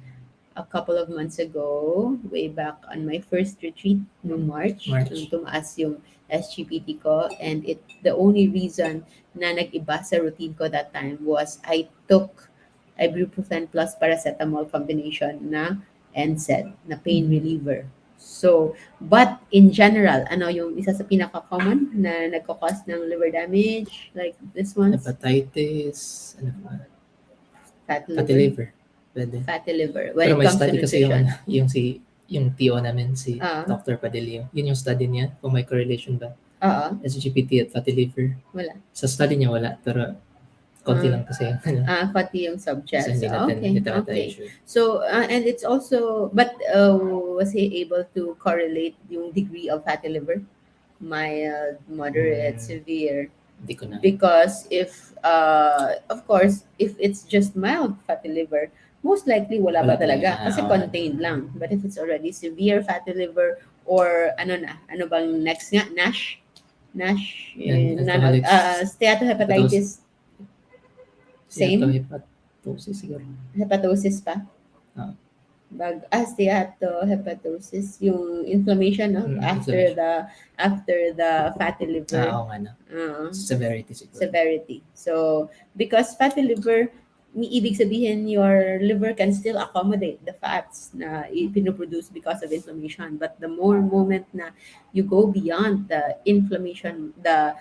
a couple of months ago, way back on my first retreat noong March. Nung tumaas yung SGPT ko, and the only reason na nag-iba sa routine ko that time was I took ibuprofen plus paracetamol combination na NSAID, na pain reliever. So, but in general, ano yung isa sa pinaka-common na nagkakos ng liver damage, like this one? Hepatitis, ano pa? Fatty Fatty liver. liver. Pwede. Fatty liver. When Pero it may comes to study kasi nutrition. yung TO namin, si Ah. Dr. Padilio. Yun yung study niya, kung may correlation ba. Oo. SGPT at fatty liver. Wala. Sa study niya wala, pero konti lang kasi yung ano. Pati yung subject. Kasi hindi natin, hindi natin tayo sure. So, and it's also, but was he able to correlate yung degree of fatty liver? Mild, moderate, severe? Hindi ko na. Because if, of course, if it's just mild fatty liver, most likely wala Wala ba talaga? talaga. Kasi contained lang. But if it's already severe fatty liver Or ano na, ano bang next nga? NASH? NASH, And alcoholics, hepatitis, steatohepatitis, same? steatohepatosis siguro. Hepatosis pa? Ah, Steatohepatosis, yung inflammation, no? inflammation. After the fatty liver Oo nga na. uh, Severity siguro. severity. So, because fatty liver, ibig sabihin your liver can still accommodate the fats na pinoproduce because of inflammation. But the more moment na you go beyond the inflammation, the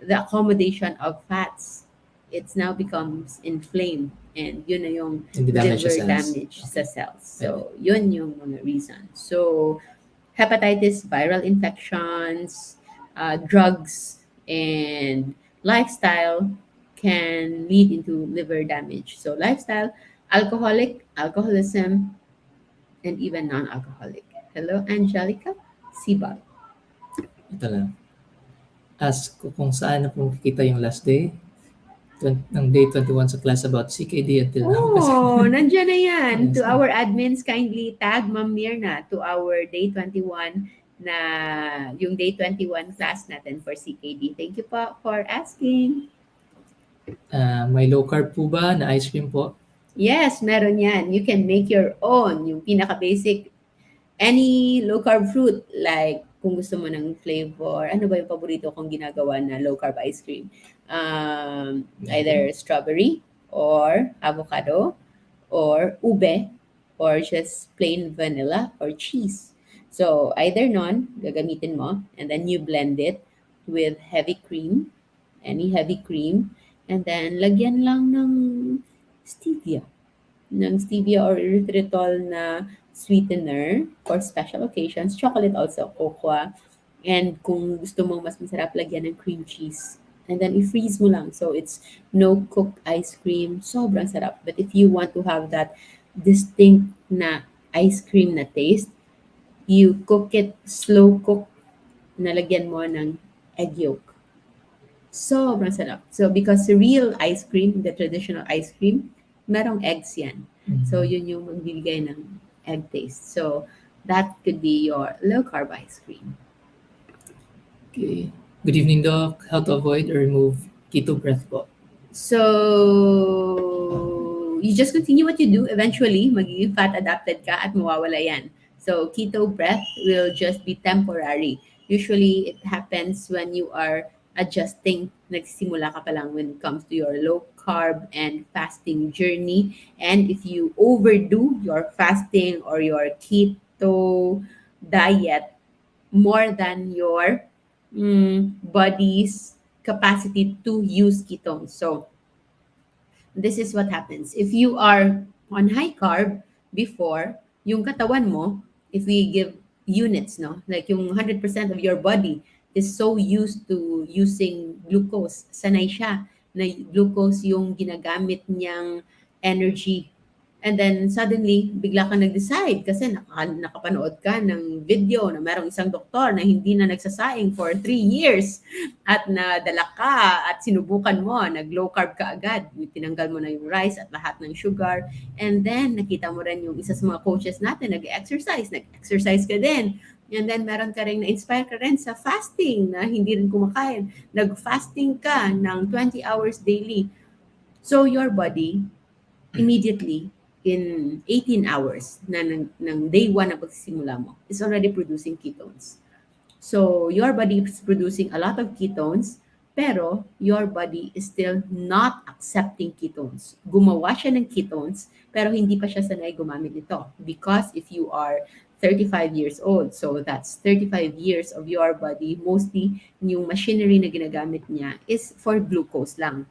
accommodation of fats, it's now becomes inflamed, and yun na yung Hindi damage sa liver cells. damage sa Okay. cells. Pwede. So, yun yung mga reason. So, hepatitis, viral infections, drugs, and lifestyle can lead into liver damage. So, lifestyle, alcoholism, and even non-alcoholic. Hello, Angelica Sibal. Ito lang. Ask ko kung saan na po makikita yung last day. Ng day 21 sa class about CKD until now. Kasi, Oh, nandiyan na yan. To Ayos na. our admins, kindly tag Ma'am Mirna to our day 21 na yung day 21 class natin for CKD. Thank you po for asking. May low carb po ba na ice cream po? Yes, meron yan. You can make your own. Yung pinaka-basic, any low carb fruit, like kung gusto mo ng flavor, ano ba yung paborito kong ginagawa na low carb ice cream? Either strawberry or avocado or ube or just plain vanilla or cheese. So either none, gagamitin mo, and then you blend it with heavy cream, any heavy cream, and then lagyan lang stevia stevia or erythritol na sweetener for special occasions. Chocolate also, cocoa. And kung gusto mo mas masarap, lagyan ng cream cheese. And then i-freeze mo lang. So it's no cooked ice cream. Sobrang sarap. But if you want to have that distinct na ice cream na taste, you cook it slow cook, nalagyan mo ng egg yolk. Sobrang sarap. So, because real ice cream, the traditional ice cream, merong eggs yan. So, yun yung magbibigay ng egg taste. So, that could be your low-carb ice cream. Okay. Good evening, Doc. How to avoid or remove keto breath po? So, you just continue what you do. Eventually, magiging fat adapted ka at mawawala yan. So, keto breath will just be temporary. Usually, it happens when you are adjusting. Nagsimula ka pa lang when it comes to your low carb and fasting journey. And if you overdo your fasting or your keto diet more than your body's capacity to use ketones. So, this is what happens. If you are on high carb before, yung katawan mo, if we give units, no? Like yung 100% of your body is so used to using glucose. Sanay siya na glucose yung ginagamit niyang energy. And then suddenly, bigla ka nag-decide kasi nakapanood ka ng video na merong isang doktor na hindi na nagsasaing for 3 years at nadala ka at sinubukan mo, nag-low carb ka agad, tinanggal mo na yung rice at lahat ng sugar, and then nakita mo rin yung isa sa mga coaches natin, nag-exercise ka din, and then meron ka rin, na-inspire ka rin sa fasting na hindi rin kumakain, nag-fasting ka ng 20 hours daily. So your body, immediately, in 18 hours ng day 1 na pagsisimula mo, is already producing ketones. So, your body is producing a lot of ketones, pero your body is still not accepting ketones. Gumawa siya ng ketones, pero hindi pa siya sanay gumamit nito. Because if you are 35 years old, so that's 35 years of your body, mostly yung machinery na ginagamit niya is for glucose lang.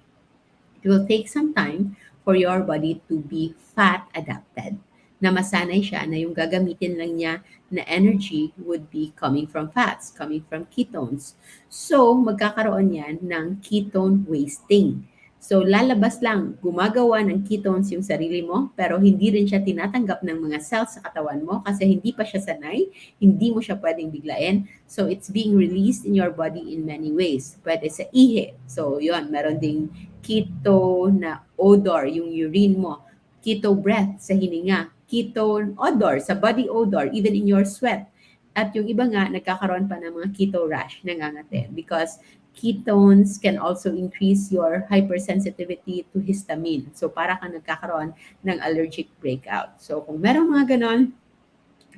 It will take some time for your body to be fat adapted, na masanay siya na yung gagamitin lang niya na energy would be coming from fats, coming from ketones. So, magkakaroon yan ng ketone wasting. So, lalabas lang, gumagawa ng ketones yung sarili mo, pero hindi rin siya tinatanggap ng mga cells sa katawan mo kasi hindi pa siya sanay, hindi mo siya pwedeng biglain. So, it's being released in your body in many ways. Pwede sa ihi. So, yon, meron ding keto na odor, yung urine mo. Keto breath sa hininga. Ketone odor sa body odor, even in your sweat. At yung iba nga, nagkakaroon pa ng mga keto rash, nangangate. Because ketones can also increase your hypersensitivity to histamine. So, para kang nagkakaroon ng allergic breakout. So, kung merong mga ganon,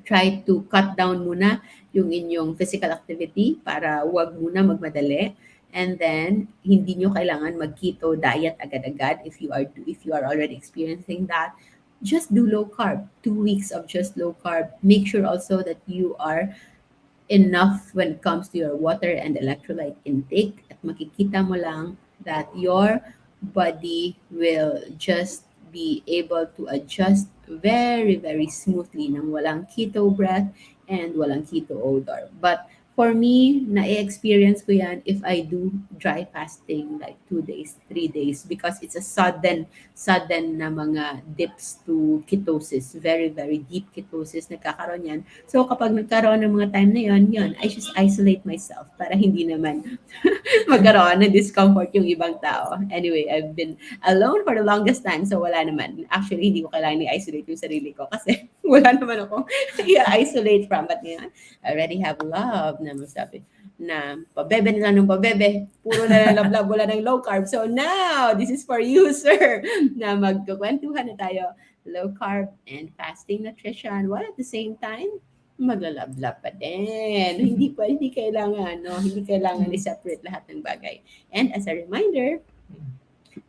try to cut down muna yung inyong physical activity para wag muna magmadali. And then, hindi nyo kailangan mag-keto diet agad-agad if you are already experiencing that. Just do low carb. 2 weeks of just low carb. Make sure also that you are enough when it comes to your water and electrolyte intake at makikita mo lang that your body will just be able to adjust very, very smoothly nang walang keto breath and walang keto odor. But for me, na-experience ko yan if I do dry fasting like 2 days, 3 days because it's a sudden na mga dips to ketosis, very, very deep ketosis nagkakaroon yan. So kapag nagkaroon ng mga time na yon, I just isolate myself para hindi naman magkaroon ng discomfort yung ibang tao. Anyway, I've been alone for the longest time, so wala naman. Actually, hindi ko kailangan i-isolate yung sarili ko kasi wala naman akong i-isolate from. But ngayon, I already have love na masabi na pabebe na lang ng pabebe. Puro na lang love, wala ng low carb. So now, this is for you, sir, na magkukwentuhan na tayo low carb and fasting nutrition while at the same time maglalablab pa din. Hindi kailangan, no? Hindi kailangan i-separate lahat ng bagay. And as a reminder,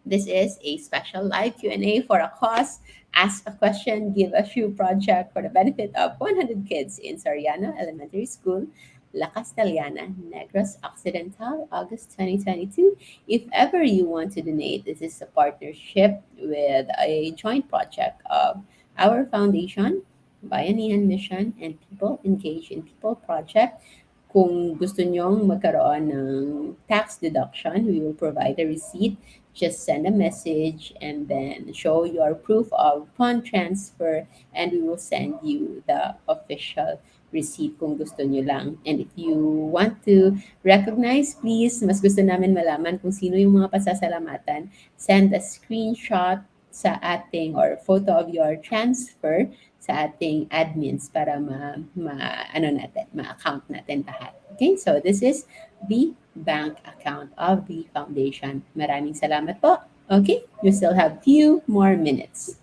this is a special live Q&A for a cause. Ask a question, give a shoe project for the benefit of 100 kids in Soriano Elementary School, La Castellana, Negros, Occidental, August 2022. If ever you want to donate, this is a partnership with a joint project of our foundation, Bayanihan Mission, and People Engaged in People Project. Kung gusto nyong magkaroon ng tax deduction, we will provide a receipt. Just send a message and then show your proof of fund transfer and we will send you the official receipt kung gusto nyo lang. And if you want to recognize, please, mas gusto namin malaman kung sino yung mga pasasalamatan, send a screenshot sa ating or photo of your transfer sa ating admins para ma-account natin lahat. Okay, so this is the bank account of the foundation. Maraming salamat po. Okay, you still have few more minutes.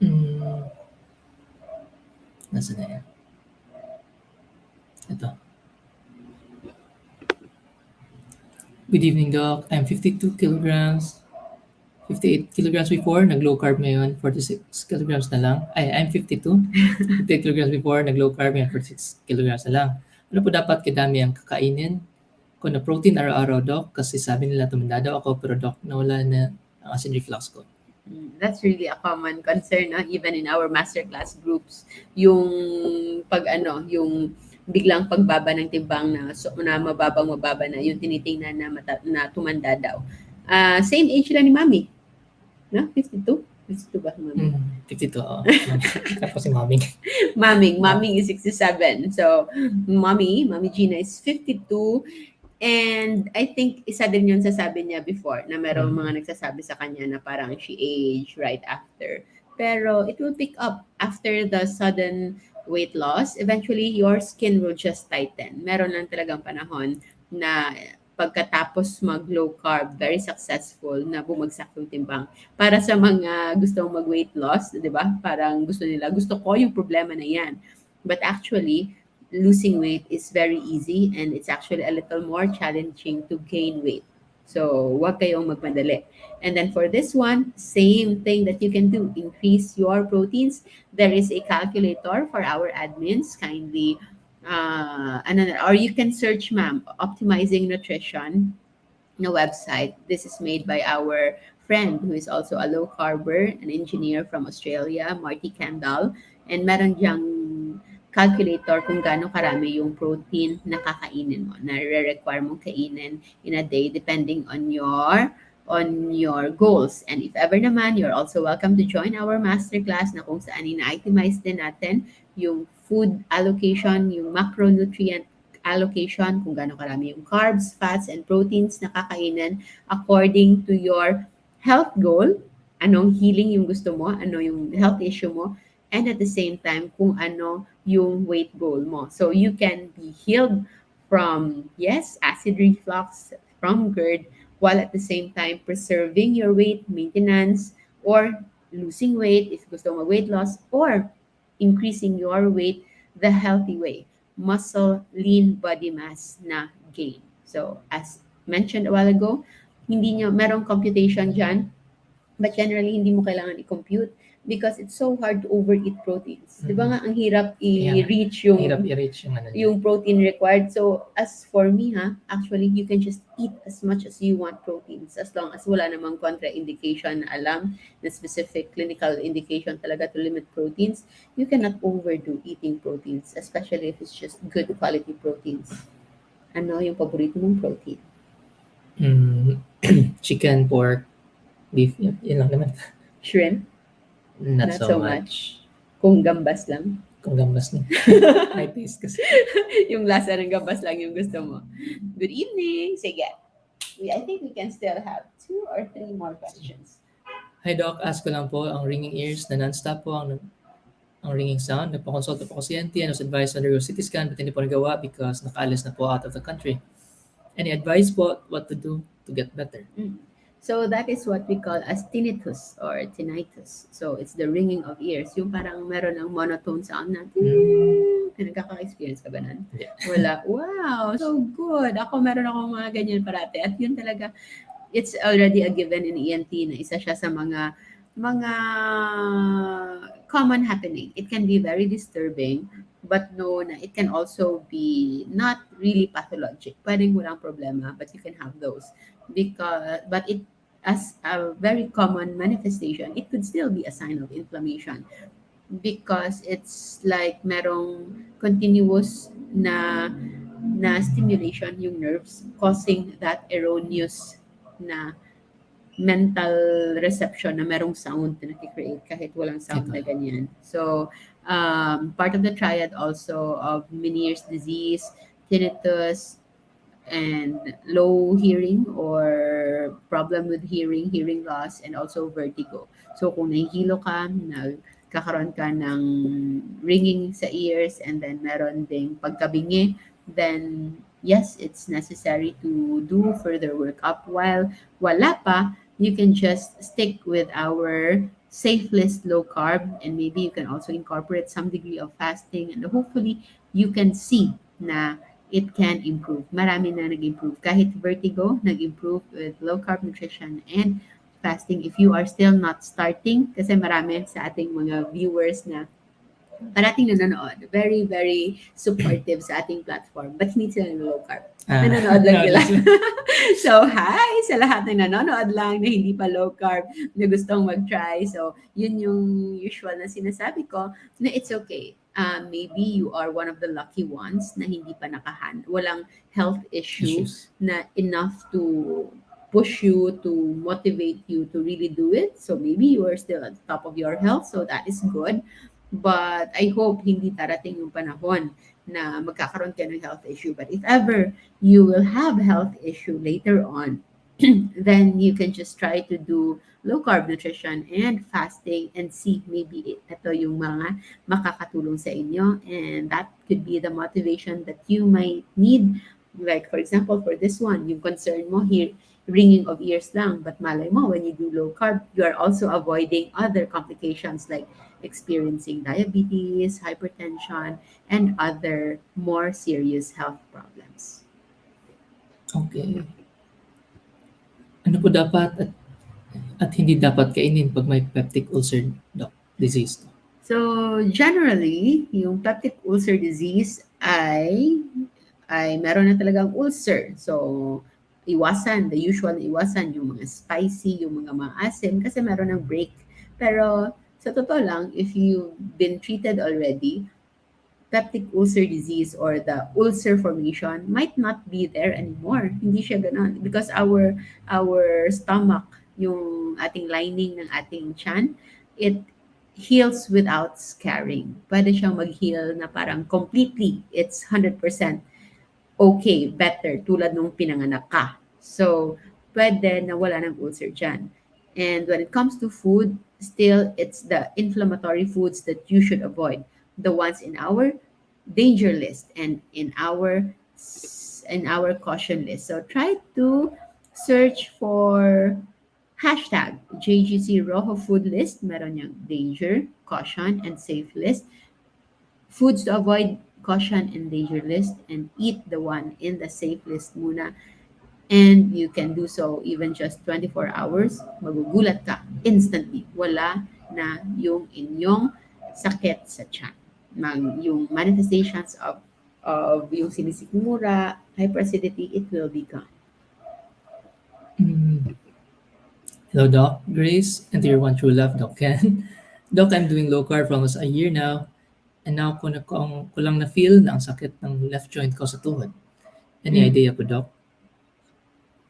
Mm, Nasaan na yan? Ito. Good evening, Doc. I'm 52 kilograms. 58 kilograms before, nag-low carb ngayon, 46 kilograms na lang. I'm 52. 58 kilograms before, nag-low carb ngayon, 46 kilograms na lang. Ano po dapat kadami ang kakainin? Kung na protein araw-araw, Doc, kasi sabi nila tumanda daw ako, pero Doc, nawala na ang acid reflux ko. That's really a common concern, no? Even in our masterclass groups. Yung yung biglang pagbaba ng timbang na mababa na, yung tinitingnan na tumanda daw. Same age lang ni Mami. No? 52? 52 ba si Mami? 52, oo. Tapos si Mami. Mami is 67. So, Mami Gina is 52. And I think isa din yun sasabi niya before na merong mga nagsasabi sa kanya na parang she aged right after. Pero it will pick up after the sudden weight loss. Eventually, your skin will just tighten. Meron lang talagang panahon na pagkatapos mag-low carb, very successful na bumagsak yung timbang. Para sa mga gustong mag-weight loss, di ba? Parang gusto ko yung problema na yan. But actually, losing weight is very easy and it's actually a little more challenging to gain weight. So, wag kayong magmadali. And then for this one, same thing that you can do. Increase your proteins. There is a calculator for our admins. Kindly, or you can search, ma'am, Optimizing Nutrition na website. This is made by our friend who is also a low carber, an engineer from Australia, Marty Kendall. And meron diyang calculator kung gaano karami yung protein na kakainin mo, na re-require mong kainin in a day depending on your goals. And if ever naman, you're also welcome to join our masterclass na kung saan ina-itemize din natin yung food allocation, yung macronutrient allocation, kung gaano karami yung carbs, fats, and proteins na kakainin according to your health goal, anong healing yung gusto mo, ano yung health issue mo, and at the same time kung ano yung weight goal mo. So you can be healed from, yes, acid reflux, from GERD, while at the same time preserving your weight maintenance, or losing weight if gusto mo weight loss, or increasing your weight the healthy way, muscle lean body mass na gain. So as mentioned a while ago, hindi nyo, merong computation dyan, but generally hindi mo kailangan i-compute because it's so hard to overeat proteins. Di ba nga, ang hirap Kaya nga, i-reach hirap yung i-reach yung ano niya. protein required. So, as for me, ha, actually, you can just eat as much as you want proteins as long as wala namang contraindication na alam na specific clinical indication talaga to limit proteins. You cannot overdo eating proteins, especially if it's just good quality proteins. Ano yung paborito mong protein? Mm, chicken, pork, beef, yun lang naman. Shrimp? Not Not so so much. much. Kung gambas lang. Kung gambas lang. May taste kasi. Yung lasa ng gambas lang yung gusto mo. Good evening. Sige. I think we can still have 2 or 3 more questions. Hi Doc, ask ko lang po, ang ringing ears na non-stop po ang ringing sound. Nagpa-consult po kuryente and was advised to undergo CT scan but hindi po nagawa because nakaalis na po out of the country. Any advice po what to do to get better? Mm. So that is what we call as tinnitus or tinnitus. So it's the ringing of ears. Yung parang meron ng monotone sound na nagkaka-experience ka ba nun? Yeah. Wala. Wow, so good. Ako meron akong mga ganyan parati. At yun talaga, it's already a given in ENT na isa siya sa mga common happening. It can be very disturbing, but no, na it can also be not really pathologic. Pwedeng walang problema, but you can have those but it as a very common manifestation, it could still be a sign of inflammation because it's like merong continuous na stimulation yung nerves causing that erroneous na mental reception na merong sound na nakikreate kahit walang sound na ganyan. So, part of the triad also of Meniere's disease, tinnitus, and low hearing or problem with hearing, hearing loss, and also vertigo. So kung nahihilo ka, nagkakaroon ka ng ringing sa ears, and then meron ding pagkabingi, then yes, it's necessary to do further workup. While wala pa, you can just stick with our safe list low carb, and maybe you can also incorporate some degree of fasting, and hopefully you can see na it can improve. Marami na nag-improve. Kahit vertigo, nag-improve with low-carb nutrition and fasting. If you are still not starting, kasi marami sa ating mga viewers na parating nanonood, very, very supportive sa ating platform, but hindi sila ng low-carb. Nanonood lang nila. So, hi sa lahat ng nanonood lang na hindi pa low-carb, na gustong mag-try. So, yun yung usual na sinasabi ko, na it's okay. Maybe you are one of the lucky ones na hindi pa walang health issues na enough to push you, to motivate you to really do it. So maybe you are still at the top of your health, so that is good. But I hope hindi darating yung panahon na magkakaroon ka ng health issue. But if ever you will have health issue later on, then you can just try to do low carb nutrition and fasting and see maybe ito yung mga makakatulong sa inyo, and that could be the motivation that you might need. Like for example, for this one, yung concern mo here, ringing of ears lang, but malay mo when you do low carb, you are also avoiding other complications like experiencing diabetes, hypertension, and other more serious health problems. Okay. Ano po dapat at hindi dapat kainin pag may peptic ulcer disease? So, generally, yung peptic ulcer disease ay meron na talagang ulcer. So, iwasan, the usual na iwasan yung mga spicy, yung mga maasim kasi meron ng break. Pero sa totoo lang, if you've been treated already, peptic ulcer disease or the ulcer formation might not be there anymore. Hindi siya ganun. Because our stomach, yung ating lining ng ating tiyan, it heals without scarring. Pwede siyang mag-heal na parang completely. It's 100% okay, better, tulad nung pinanganak ka. So, pwede na wala ng ulcer dyan. And when it comes to food, Still, it's the inflammatory foods that you should avoid, the ones in our danger list and in our caution list. So try to search for hashtag JGC Rojo Food List. Meron yung danger, caution, and safe list. Foods to avoid, caution, and danger list, and eat the one in the safe list muna. And you can do so even just 24 hours. Magugulat ka instantly. Wala na yung inyong sakit sa tiyan. Yung manifestations of yung sinisikmura, hyperacidity, it will be gone. Mm. Hello, Doc. Grace, and to your one true love, Doc Ken. Doc, I'm doing low carb for almost a year now, and now ko lang na-feel na ang sakit ng left joint ko sa tuhod. Any Mm. idea po, Doc?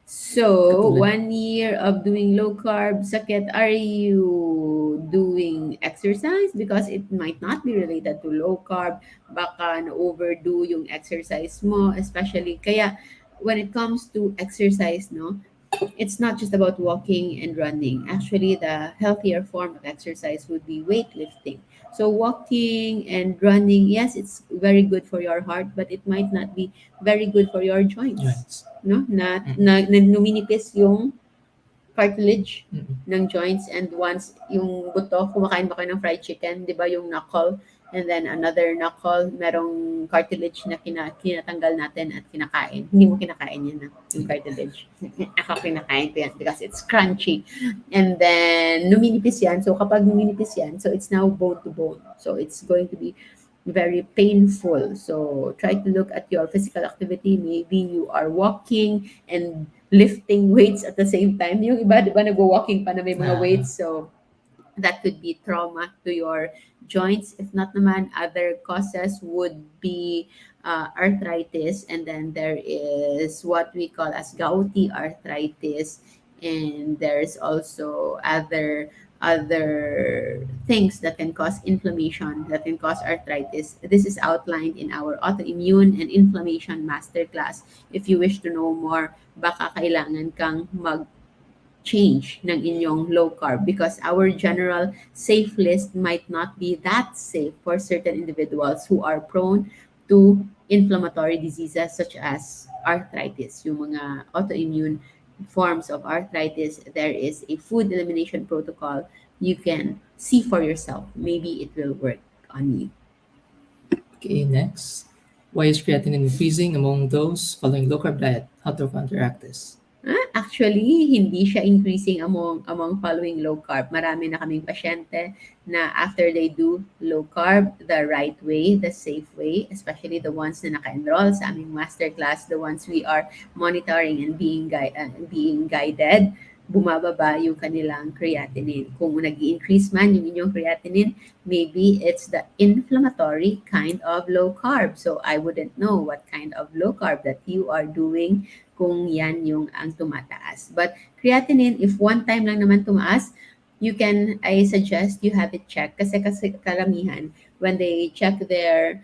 So, Katulad, 1 year of doing low carb, sakit, are you doing exercise? Because it might not be related to low carb. Baka na-overdo yung exercise mo, especially. Kaya, when it comes to exercise, no, it's not just about walking and running. Actually, the healthier form of exercise would be weightlifting. So, walking and running, yes, it's very good for your heart, but it might not be very good for your joints. joints. No? Na, Mm. na numinipis yung cartilage Mm. ng joints, and once yung buto, kumakain ba kayo ng fried chicken, di ba yung knuckle, and then another knuckle, merong cartilage na kinatanggal natin at kinakain. Hindi mo kinakain yan, yung cartilage. Ako kinakain ko yan because it's crunchy. And then, numinipis yan. So, kapag numinipis yan, so it's now bone to bone. So, it's going to be very painful. So, try to look at your physical activity. Maybe you are walking and lifting weights at the same time. Yung iba, di ba, nag-walking pa na may mga Ah, weights. So, that could be trauma to your joints. If not naman, other causes would be arthritis. And then there is what we call as gouty arthritis. And there's also other things that can cause inflammation, that can cause arthritis. This is outlined in our autoimmune and inflammation masterclass. If you wish to know more, baka kailangan kang change ng inyong low carb, because our general safe list might not be that safe for certain individuals who are prone to inflammatory diseases such as arthritis. Yung mga autoimmune forms of arthritis, there is a food elimination protocol. You can see for yourself. Maybe it will work on you. okay, next. Why is creatinine increasing among those following low carb diet? How to counteract this? Actually, hindi siya increasing among following low carb. Marami na kaming pasyente na after they do low carb the right way, the safe way, especially the ones na naka-enroll sa aming masterclass, the ones we are monitoring and being guided, bumababa yung kanilang creatinine. Kung nag-increase man yung inyong creatinine, maybe it's the inflammatory kind of low carb. So I wouldn't know what kind of low carb that you are doing kung yan yung ang tumataas. But creatinine, if one time lang naman tumaas, I suggest you have it checked. Kasi karamihan, when they check their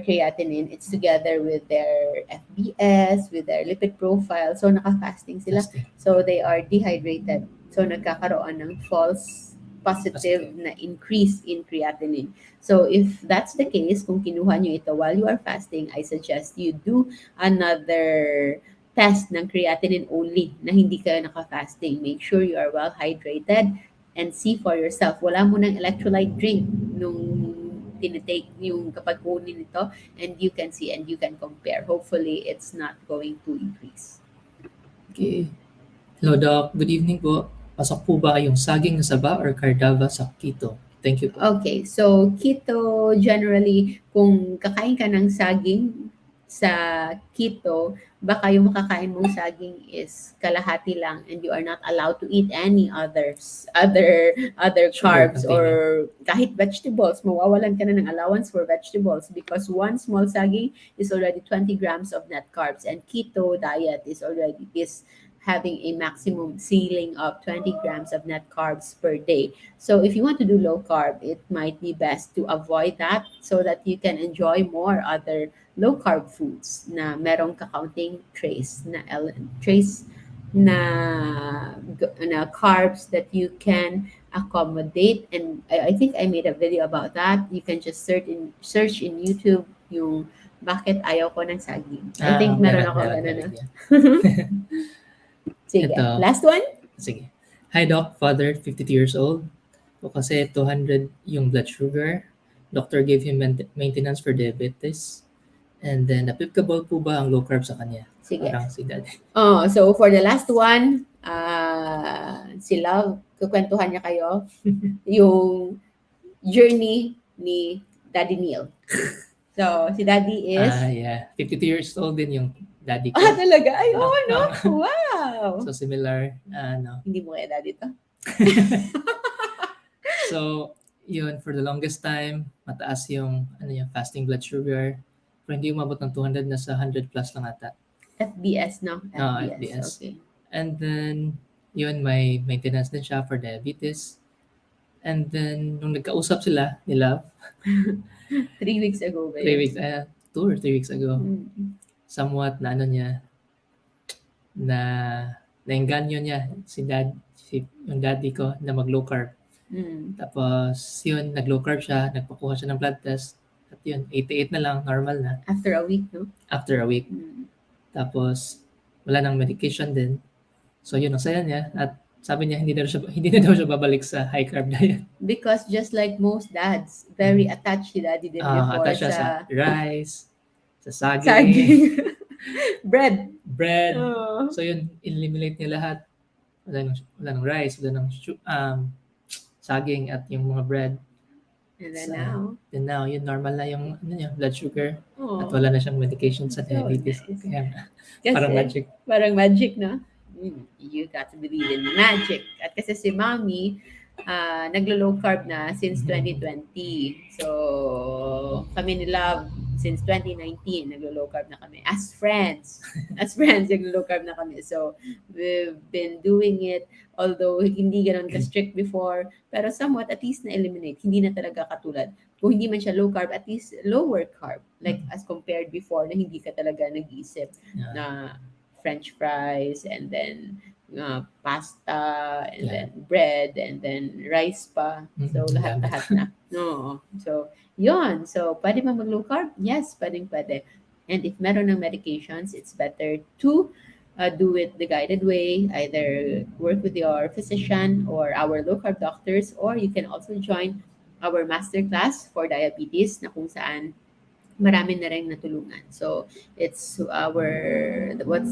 creatinine, it's together with their FBS, with their lipid profile. So, naka-fasting sila. Fasting. So, they are dehydrated. So, nagkakaroon ng false positive na increase in creatinine. So, if that's the case, kung kinuha nyo ito while you are fasting, I suggest you do another test ng creatinine only na hindi kayo naka-fasting. Make sure you are well hydrated and see for yourself. Wala mo ng electrolyte drink nung tinitake yung kapag kunin ito, and you can see and you can compare. Hopefully, it's not going to increase. Okay. Hello, Doc. Good evening po. Pasok po ba yung saging na saba or cardava sa keto? Thank you po. Okay, so keto generally, kung kakain ka ng saging sa keto, baka yung makakain mong saging is kalahati lang, and you are not allowed to eat any other Sugar carbs or containing. kahit vegetables. Mawawalan ka na ng allowance for vegetables because one small saging is already 20 grams of net carbs, and keto diet is having a maximum ceiling of 20 grams of net carbs per day. So if you want to do low carb, it might be best to avoid that so that you can enjoy more other low carb foods na merong kakaunting trace na carbs that you can accommodate. And I think I made a video about that. You can just search in YouTube yung bakit ayaw ko ng saging. I think meron Meron, ako meron, ano meron na. yan. Sige, Ito, last one. sige. Hi Doc, father, 52 years old. So kasi 200 yung blood sugar. Doctor gave him maintenance for diabetes. And then, applicable po ba ang low carb sa kanya? Sige. Parang si daddy. Oh, so for the last one, si Love, kukwentuhan niya kayo yung journey ni Daddy Neil. So, si Daddy is... Yeah. 52 years old din yung daddy ko. talaga? Ay, oh, no? Ah, Wow! so, similar. Hindi mo kaya Daddy to? So, yun, for the longest time, mataas yung fasting blood sugar. Pero hindi umabot ng 200, nasa 100 plus lang ata. FBS, no? FBS, FBS. okay. And then, yun, may maintenance din siya for diabetes. And then, nung nagkausap sila nila, 3 weeks ago ba 3 yun? weeks, 2 or 3 weeks ago, Mm. somewhat na niya, na naengganyo niya yung daddy ko na mag low carb. Mm. Tapos, yun, nag low carb siya, nagpakuha siya ng blood test. At yun, 88 na lang, normal na. After a week, no? After a week. Mm. Tapos, wala nang medication din. So, yun ang saya niya. At sabi niya, hindi na daw siya babalik sa high carb diet. Because just like most dads, very attached si Daddy din before Attached siya sa sa rice, sa saging, saging. Bread. bread. Oh. So, yun, eliminate niya lahat. Wala nang rice, wala nang saging at yung mga bread. And then now, yun, normal na yung blood sugar. oh, At wala na siyang medication sa so diabetes. nice. Kaya, Kasi, parang magic. Parang magic, no? You got to believe in magic. At kasi si Mommy, naglo-low carb na since 2020. So, kami ni Love, since 2019, naglo-low carb na kami. As friends, naglo-low carb na kami. So, we've been doing it, although hindi ganun ka-strict before, pero somewhat, at least na-eliminate. Hindi na talaga katulad. Kung hindi man siya low carb, at least lower carb. Like, as compared before, na hindi ka talaga nag-iisip na French fries, and then pasta, and then bread, and then rice pa. So, lahat-lahat na. No. So, yun. So, pwede ba mag-low carb? Yes, pwede. And if meron ng medications, it's better to do it the guided way. Either work with your physician or our low carb doctors, or you can also join our masterclass for diabetes na kung saan marami na rin natulungan. So, what's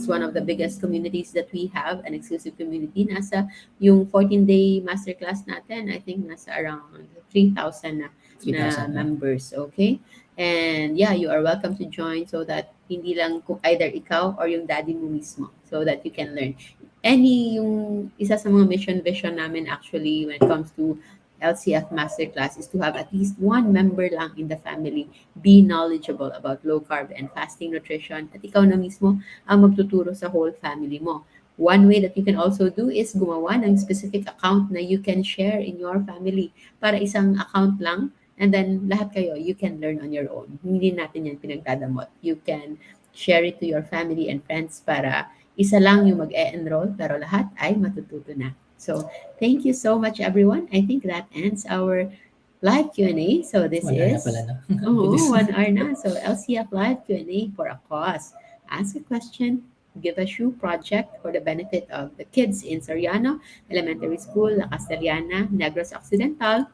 one of the biggest communities that we have, an exclusive community. Nasa yung 14-day masterclass natin, I think nasa around 3,000 na 3,000 members, okay? And yeah, you are welcome to join so that hindi lang either ikaw or yung daddy mo mismo, so that you can learn. Yung isa sa mga vision namin actually when it comes to LCF Masterclass is to have at least one member lang in the family be knowledgeable about low carb and fasting nutrition, at ikaw na mismo ang magtuturo sa whole family mo. One way that you can also do is gumawa ng specific account na you can share in your family, para isang account lang, and then lahat kayo, you can learn on your own. Hindi natin yan pinagdadamot. You can share it to your family and friends para isa lang yung mag-e-enroll, pero lahat ay matututo na. So, thank you so much, everyone. I think that ends our live Q&A. So, this 1 hour na is... pala, no? Oh, Bilis. 1 hour na. So, LCF live Q&A for a cause. Ask a question, give a shoe project for the benefit of the kids in Soriano Elementary School, La Castellana, Negros Occidental.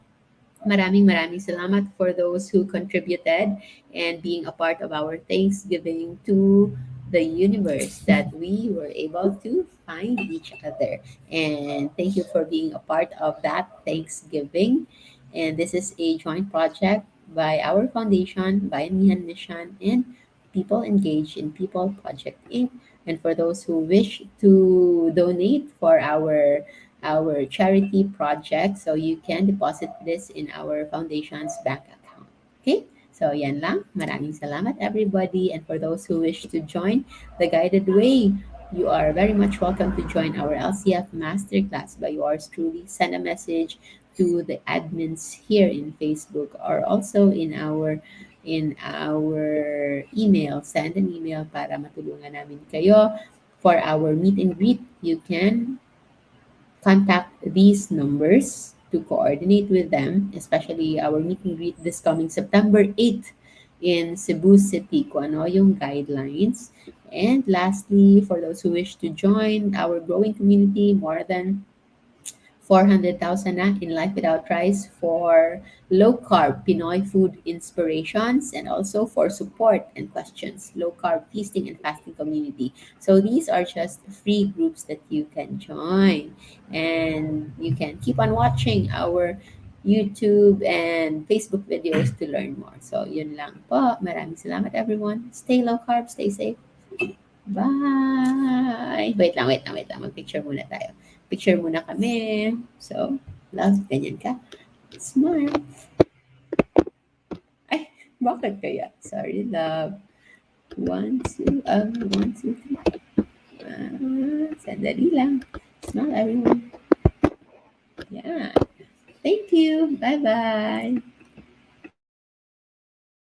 Maraming salamat for those who contributed and being a part of our Thanksgiving to the universe, that we were able to find each other. And thank you for being a part of that Thanksgiving. And this is a joint project by our foundation, Bayanihan Mission, and People Engaged in People Project Inc. And for those who wish to donate for our charity project, so you can deposit this in our foundation's bank account. Okay? So, yan lang. Maraming salamat, everybody. And for those who wish to join the guided way, you are very much welcome to join our LCF Masterclass by yours truly. Send a message to the admins here in Facebook, or also in our email. Send an email para matulungan namin kayo for our meet and greet. You can contact these numbers to coordinate with them, especially our meet and greet this coming September 8th in Cebu City, kung ano yung guidelines. And lastly, for those who wish to join our growing community, more than 400,000 na in Life Without Rice for low carb Pinoy food inspirations and also for support and questions, low carb feasting and fasting community. So these are just free groups that you can join, and you can keep on watching our YouTube and Facebook videos to learn more. So yun lang po. Maraming salamat everyone. Stay low carb, stay safe. Bye! Wait lang. Mag-picture muna tayo. Picture muna kami. So, love, ganyan ka. Smile. Ay, bakit kaya? Sorry, love. One, two, three. Sandali lang. Smile, everyone. Yeah. Thank you. Bye-bye.